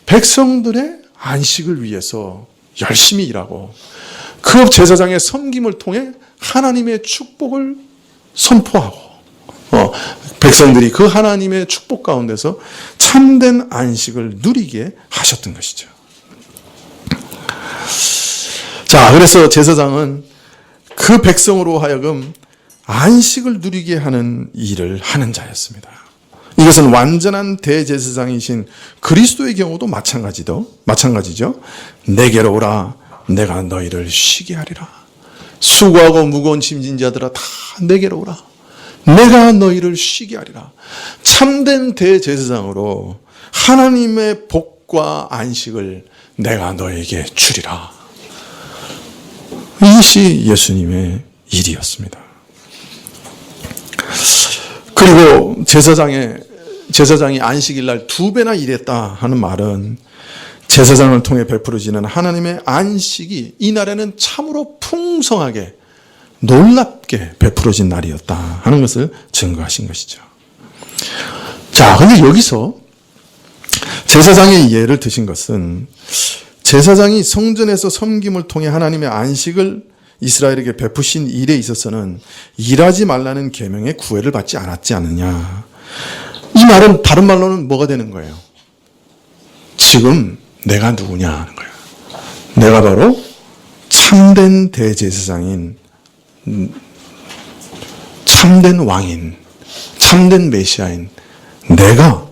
백성들의 안식을 위해서 열심히 일하고 그 제사장의 섬김을 통해 하나님의 축복을 선포하고 백성들이 그 하나님의 축복 가운데서 참된 안식을 누리게 하셨던 것이죠. 자, 그래서 제사장은 그 백성으로 하여금 안식을 누리게 하는 일을 하는 자였습니다. 이것은 완전한 대제사장이신 그리스도의 경우도 마찬가지죠. 내게로 오라, 내가 너희를 쉬게 하리라. 수고하고 무거운 짐진 자들아 다 내게로 오라, 내가 너희를 쉬게 하리라. 참된 대제사장으로 하나님의 복과 안식을 내가 너에게 주리라. 이것이 예수님의 일이었습니다. 그리고 제사장이 안식일날 2배나 일했다 하는 말은 제사장을 통해 베풀어지는 하나님의 안식이 이날에는 참으로 풍성하게 놀랍게 베풀어진 날이었다 하는 것을 증거하신 것이죠. 자, 근데 여기서 제사장의 예를 드신 것은 제사장이 성전에서 섬김을 통해 하나님의 안식을 이스라엘에게 베푸신 일에 있어서는 일하지 말라는 계명의 구애를 받지 않았지 않느냐. 이 말은 다른 말로는 뭐가 되는 거예요? 지금 내가 누구냐 하는 거예요. 내가 바로 참된 대제사장인, 참된 왕인, 참된 메시아인 내가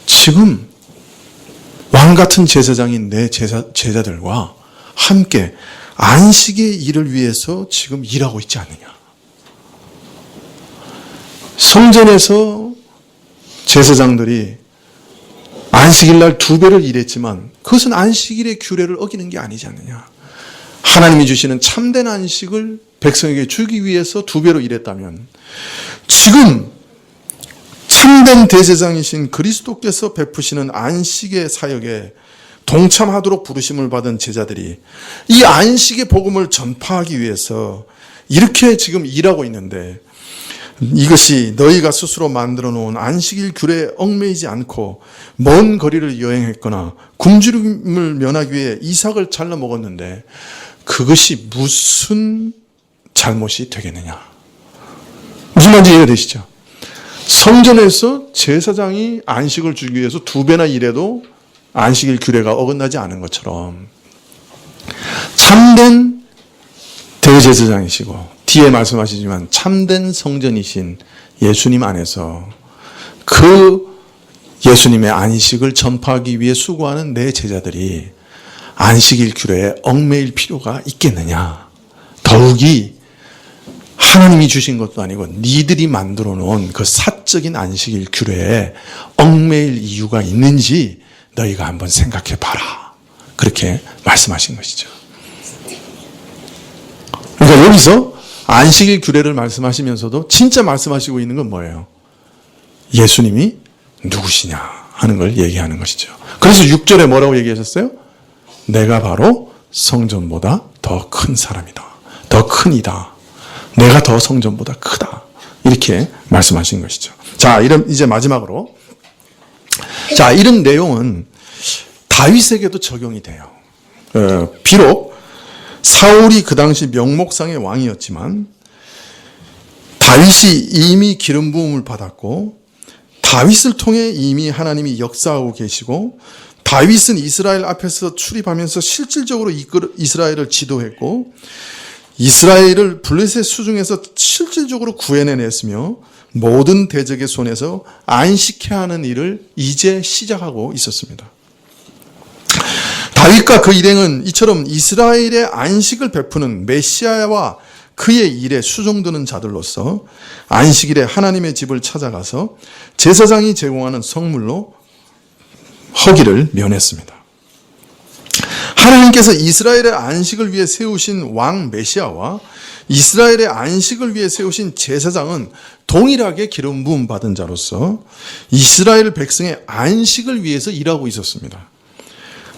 지금 왕 같은 제사장인 내 제자들과 함께 안식의 일을 위해서 지금 일하고 있지 않느냐. 성전에서 제사장들이 안식일날 2배를 일했지만 그것은 안식일의 규례를 어기는 게 아니지 않느냐. 하나님이 주시는 참된 안식을 백성에게 주기 위해서 2배로 일했다면 지금 참된 대제사장이신 그리스도께서 베푸시는 안식의 사역에 동참하도록 부르심을 받은 제자들이 이 안식의 복음을 전파하기 위해서 이렇게 지금 일하고 있는데, 이것이 너희가 스스로 만들어 놓은 안식일 규례에 얽매이지 않고 먼 거리를 여행했거나 굶주림을 면하기 위해 이삭을 잘라 먹었는데 그것이 무슨 잘못이 되겠느냐. 무슨 말인지 이해가 되시죠? 성전에서 제사장이 안식을 주기 위해서 2배나 일해도 안식일 규례가 어긋나지 않은 것처럼 참된 대제사장이시고 뒤에 말씀하시지만 참된 성전이신 예수님 안에서 그 예수님의 안식을 전파하기 위해 수고하는 내 제자들이 안식일 규례에 얽매일 필요가 있겠느냐. 더욱이 하나님이 주신 것도 아니고 니들이 만들어 놓은 그 사적인 안식일 규례에 얽매일 이유가 있는지 너희가 한번 생각해 봐라. 그렇게 말씀하신 것이죠. 그러니까 여기서 안식일 규례를 말씀하시면서도 진짜 말씀하시고 있는 건 뭐예요? 예수님이 누구시냐 하는 걸 얘기하는 것이죠. 그래서 6절에 뭐라고 얘기하셨어요? 내가 바로 성전보다 더 큰 사람이다. 더 큰 이다. 내가 더 성전보다 크다. 이렇게 말씀하신 것이죠. 자, 이제 마지막으로. 자, 이런 내용은 다윗에게도 적용이 돼요. 비록 사울이 그 당시 명목상의 왕이었지만 다윗이 이미 기름 부음을 받았고 다윗을 통해 이미 하나님이 역사하고 계시고 다윗은 이스라엘 앞에서 출입하면서 실질적으로 이스라엘을 지도했고 이스라엘을 블레셋 수중에서 실질적으로 구해내냈으며 모든 대적의 손에서 안식해야 하는 일을 이제 시작하고 있었습니다. 다윗과 그 일행은 이처럼 이스라엘의 안식을 베푸는 메시아와 그의 일에 수종드는 자들로서 안식일에 하나님의 집을 찾아가서 제사장이 제공하는 성물로 허기를 면했습니다. 하나님께서 이스라엘의 안식을 위해 세우신 왕 메시아와 이스라엘의 안식을 위해 세우신 제사장은 동일하게 기름 부음 받은 자로서 이스라엘 백성의 안식을 위해서 일하고 있었습니다.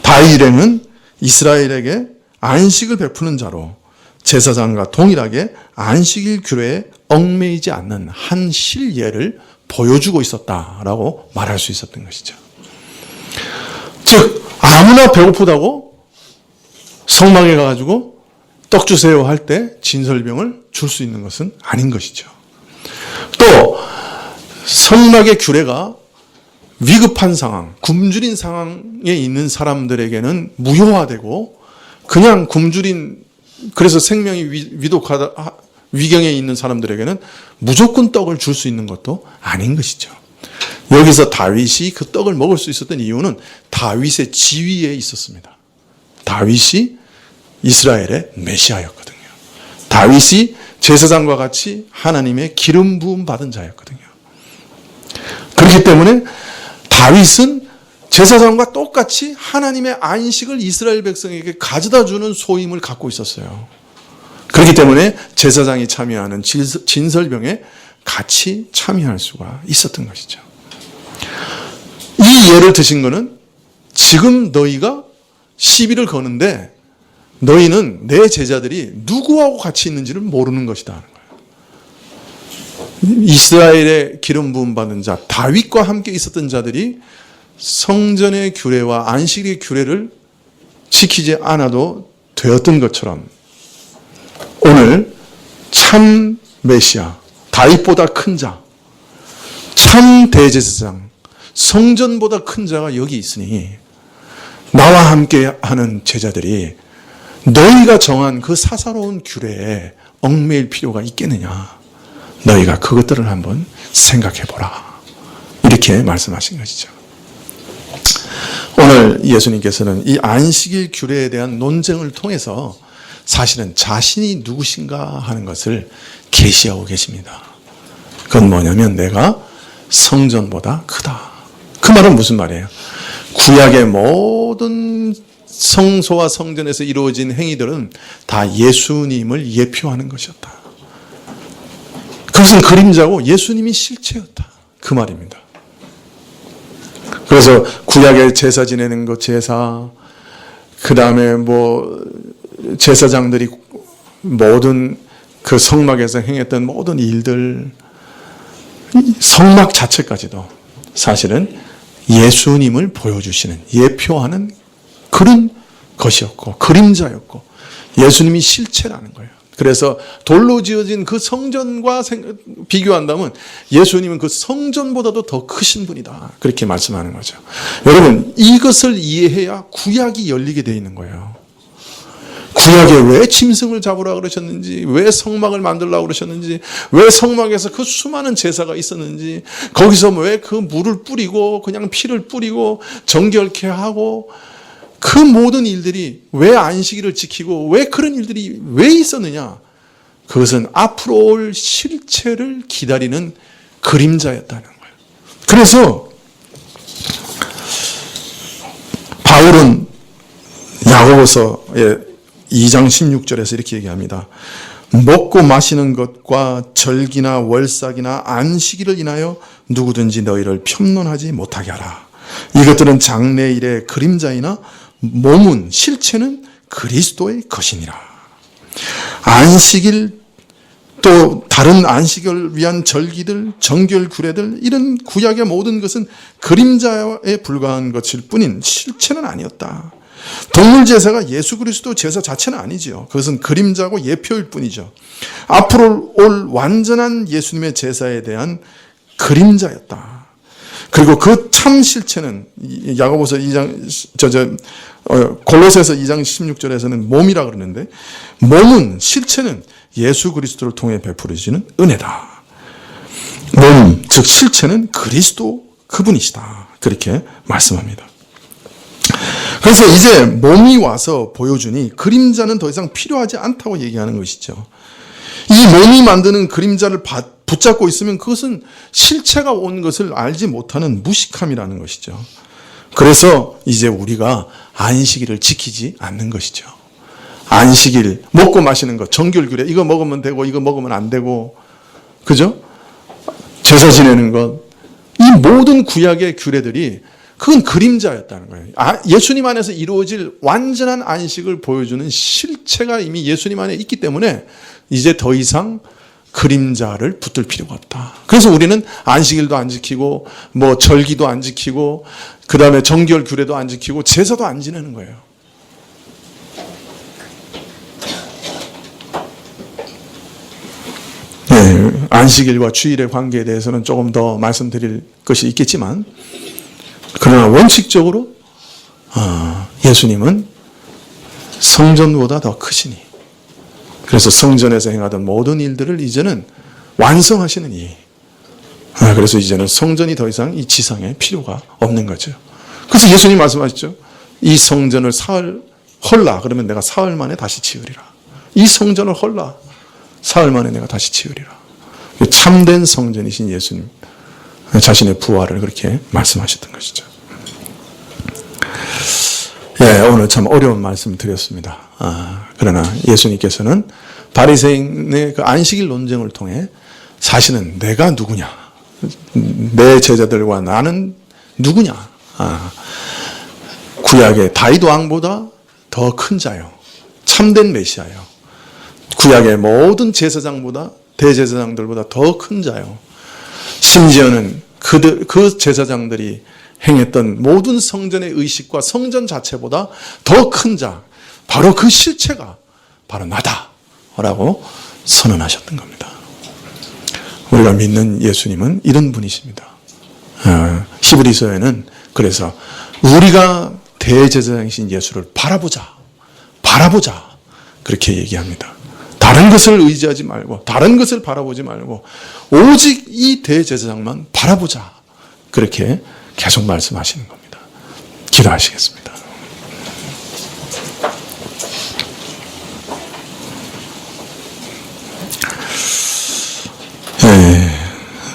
다윗 일행은 이스라엘에게 안식을 베푸는 자로 제사장과 동일하게 안식일 규례에 얽매이지 않는 한 실예를 보여주고 있었다라고 말할 수 있었던 것이죠. 즉 아무나 배고프다고 성막에 가가지고 떡 주세요 할 때 진설병을 줄 수 있는 것은 아닌 것이죠. 또 성막의 규례가 위급한 상황, 굶주린 상황에 있는 사람들에게는 무효화되고 그냥 굶주린 그래서 생명이 위독하다 위경에 있는 사람들에게는 무조건 떡을 줄 수 있는 것도 아닌 것이죠. 여기서 다윗이 그 떡을 먹을 수 있었던 이유는 다윗의 지위에 있었습니다. 다윗이 이스라엘의 메시아였거든요. 다윗이 제사장과 같이 하나님의 기름 부음 받은 자였거든요. 그렇기 때문에 다윗은 제사장과 똑같이 하나님의 안식을 이스라엘 백성에게 가져다 주는 소임을 갖고 있었어요. 그렇기 때문에 제사장이 참여하는 진설병에 같이 참여할 수가 있었던 것이죠. 이 예를 드신 것은 지금 너희가 시비를 거는데 너희는 내 제자들이 누구하고 같이 있는지를 모르는 것이다 하는 거예요. 이스라엘의 기름 부음 받은 자 다윗과 함께 있었던 자들이 성전의 규례와 안식의 규례를 지키지 않아도 되었던 것처럼 오늘 참 메시아 다윗보다 큰 자, 참 대제사장, 성전보다 큰 자가 여기 있으니 나와 함께 하는 제자들이 너희가 정한 그 사사로운 규례에 얽매일 필요가 있겠느냐. 너희가 그것들을 한번 생각해 보라. 이렇게 말씀하신 것이죠. 오늘 예수님께서는 이 안식일 규례에 대한 논쟁을 통해서 사실은 자신이 누구신가 하는 것을 계시하고 계십니다. 그건 뭐냐면 내가 성전보다 크다. 그 말은 무슨 말이에요? 구약의 모든 성소와 성전에서 이루어진 행위들은 다 예수님을 예표하는 것이었다. 그것은 그림자고 예수님이 실체였다. 그 말입니다. 그래서 구약의 제사 지내는 것 제사, 그 다음에 제사장들이 모든 그 성막에서 행했던 모든 일들, 성막 자체까지도 사실은 예수님을 보여주시는, 예표하는 그런 것이었고, 그림자였고, 예수님이 실체라는 거예요. 그래서 돌로 지어진 그 성전과 비교한다면 예수님은 그 성전보다도 더 크신 분이다. 그렇게 말씀하는 거죠. 여러분, 이것을 이해해야 구약이 열리게 되어 있는 거예요. 구약에 왜 짐승을 잡으라 그러셨는지, 왜 성막을 만들라고 그러셨는지, 왜 성막에서 그 수많은 제사가 있었는지, 거기서 왜 그 물을 뿌리고 그냥 피를 뿌리고 정결케 하고 그 모든 일들이 왜 안식일을 지키고 왜 그런 일들이 왜 있었느냐? 그것은 앞으로 올 실체를 기다리는 그림자였다는 거예요. 그래서 바울은 야고보서의 2장 16절에서 이렇게 얘기합니다. 먹고 마시는 것과 절기나 월삭이나 안식일을 인하여 누구든지 너희를 편론하지 못하게 하라. 이것들은 장래일의 그림자이나 몸은 실체는 그리스도의 것이니라. 안식일 또 다른 안식을 위한 절기들, 정결 규례들 이런 구약의 모든 것은 그림자에 불과한 것일 뿐인 실체는 아니었다. 동물 제사가 예수 그리스도 제사 자체는 아니지요. 그것은 그림자고 예표일 뿐이죠. 앞으로 올 완전한 예수님의 제사에 대한 그림자였다. 그리고 그 참 실체는 야고보서 2장 골로새서 2장 16절에서는 몸이라 그러는데 몸은 실체는 예수 그리스도를 통해 베풀어지는 은혜다. 몸, 즉 실체는 그리스도 그분이시다. 그렇게 말씀합니다. 그래서 이제 몸이 와서 보여주니 그림자는 더 이상 필요하지 않다고 얘기하는 것이죠. 이 몸이 만드는 그림자를 붙잡고 있으면 그것은 실체가 온 것을 알지 못하는 무식함이라는 것이죠. 그래서 이제 우리가 안식일을 지키지 않는 것이죠. 안식일, 먹고 마시는 것, 정결규례, 이거 먹으면 되고 이거 먹으면 안 되고, 그죠? 제사 지내는 것, 이 모든 구약의 규례들이 그건 그림자였다는 거예요. 예수님 안에서 이루어질 완전한 안식을 보여주는 실체가 이미 예수님 안에 있기 때문에 이제 더 이상 그림자를 붙들 필요가 없다. 그래서 우리는 안식일도 안 지키고 절기도 안 지키고 그 다음에 정결 규례도 안 지키고 제사도 안 지내는 거예요. 안식일과 주일의 관계에 대해서는 조금 더 말씀드릴 것이 있겠지만, 그러나 원칙적으로 예수님은 성전보다 더 크시니, 그래서 성전에서 행하던 모든 일들을 이제는 완성하시는 이. 그래서 이제는 성전이 더 이상 이 지상에 필요가 없는 거죠. 그래서 예수님 말씀하셨죠. 이 성전을 사흘 헐라 그러면 내가 사흘 만에 다시 지으리라. 이 성전을 헐라 사흘 만에 내가 다시 지으리라. 참된 성전이신 예수님 자신의 부활을 그렇게 말씀하셨던 것이죠. 예, 오늘 참 어려운 말씀 드렸습니다. 그러나 예수님께서는 바리새인의 그 안식일 논쟁을 통해 사실은 내가 누구냐, 내 제자들과 나는 누구냐, 구약의 다윗 왕보다 더 큰 자요, 참된 메시아요, 구약의 모든 제사장보다 대제사장들보다 더 큰 자요, 심지어는 그 제사장들이 행했던 모든 성전의 의식과 성전 자체보다 더 큰 자, 바로 그 실체가 바로 나다라고 선언하셨던 겁니다. 우리가 믿는 예수님은 이런 분이십니다. 히브리서에는 그래서 우리가 대제사장이신 예수를 바라보자 그렇게 얘기합니다. 다른 것을 의지하지 말고 다른 것을 바라보지 말고 오직 이 대제사장만 바라보자, 그렇게 계속 말씀하시는 겁니다. 기도하시겠습니다.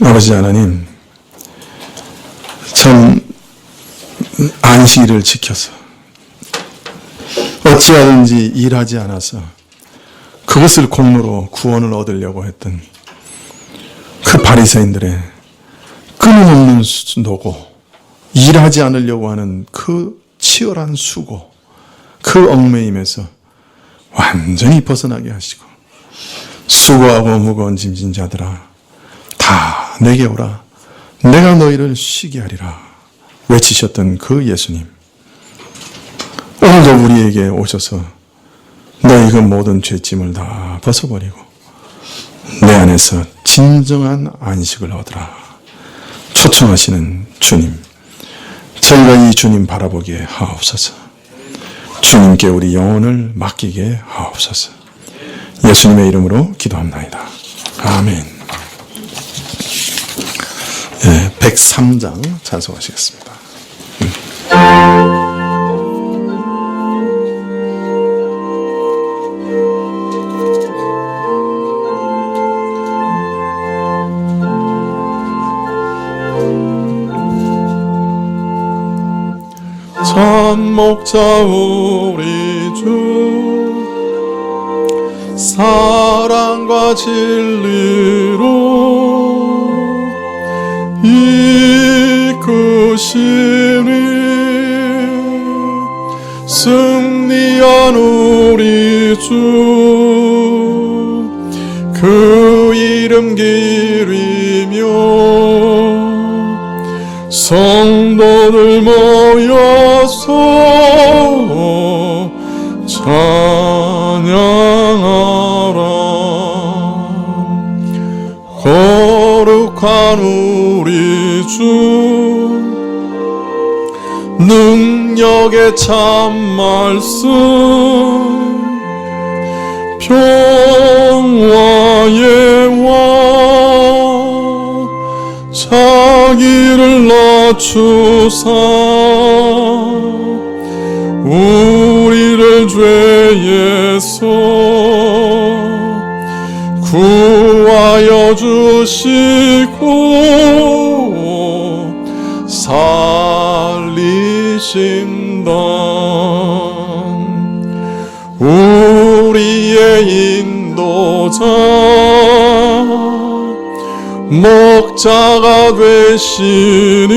아버지 하나님, 참 안식일을 지켜서 어찌하든지 일하지 않아서 그것을 공로로 구원을 얻으려고 했던 그 바리새인들의 끊임없는 노고, 일하지 않으려고 하는 그 치열한 수고, 그 얽매임에서 완전히 벗어나게 하시고, 수고하고 무거운 짐진 자들아 다 내게 오라, 내가 너희를 쉬게 하리라 외치셨던 그 예수님, 오늘도 우리에게 오셔서 너희 그 모든 죄짐을 다 벗어버리고 내 안에서 진정한 안식을 얻으라 초청하시는 주님, 저희가 이 주님 바라보게 하옵소서. 주님께 우리 영혼을 맡기게 하옵소서. 예수님의 이름으로 기도합나이다. 아멘. 103장 찬송하시겠습니다. 참 목자 우리 주 사랑과 진리로 이끄시니 승리한 우리 주 그 이름 기리며 성도들 모여서 찬양하라. 거룩한 우리 주 능력의 참 말씀 평화의 왕 자기를 낮추사 우리를 죄에서 구하여 주시고 살리신다. 우리의 인도자 목자가 되시니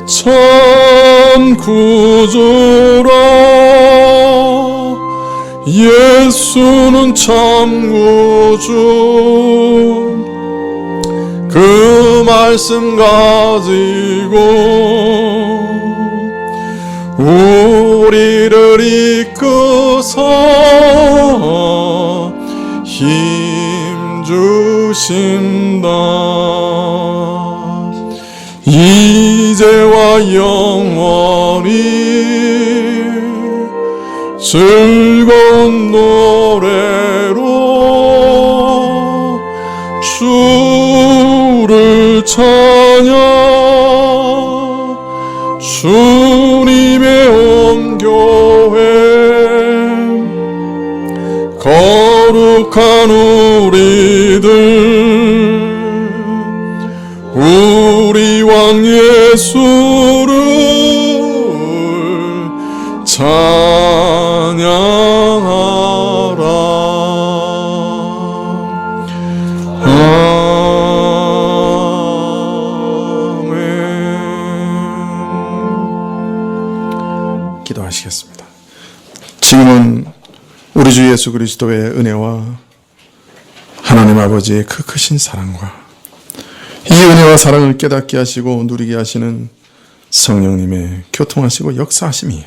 참 구주라. 예수는 참 구주. 그 말씀 가지고 우리를 이끄사 힘 주신다. 이제와 영원히 즐거운 노래로 주를 찬양. 주님의 온 교회 거룩한 우리들 우리 왕 예수를 찬양하라. 아멘. 기도하시겠습니다. 지금은 우리 주 예수 그리스도의 은혜와 하나님 아버지의 그 크신 사랑과 이 은혜와 사랑을 깨닫게 하시고 누리게 하시는 성령님의 교통하시고 역사하심이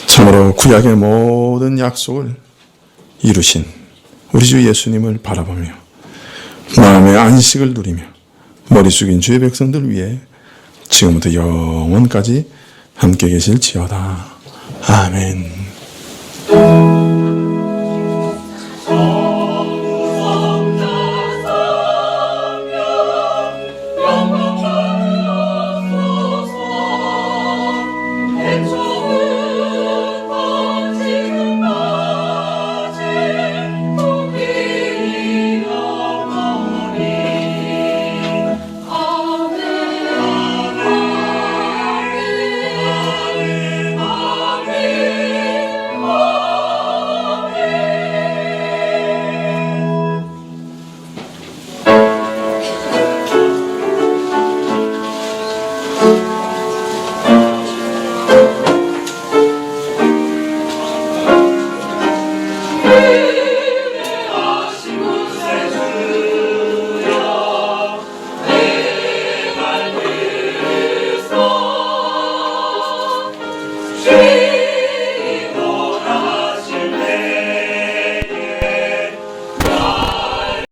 참으로 구약의 모든 약속을 이루신 우리 주 예수님을 바라보며 마음의 안식을 누리며 머리 숙인 주의 백성들 위해 지금부터 영원까지 함께 계실지어다. 아멘.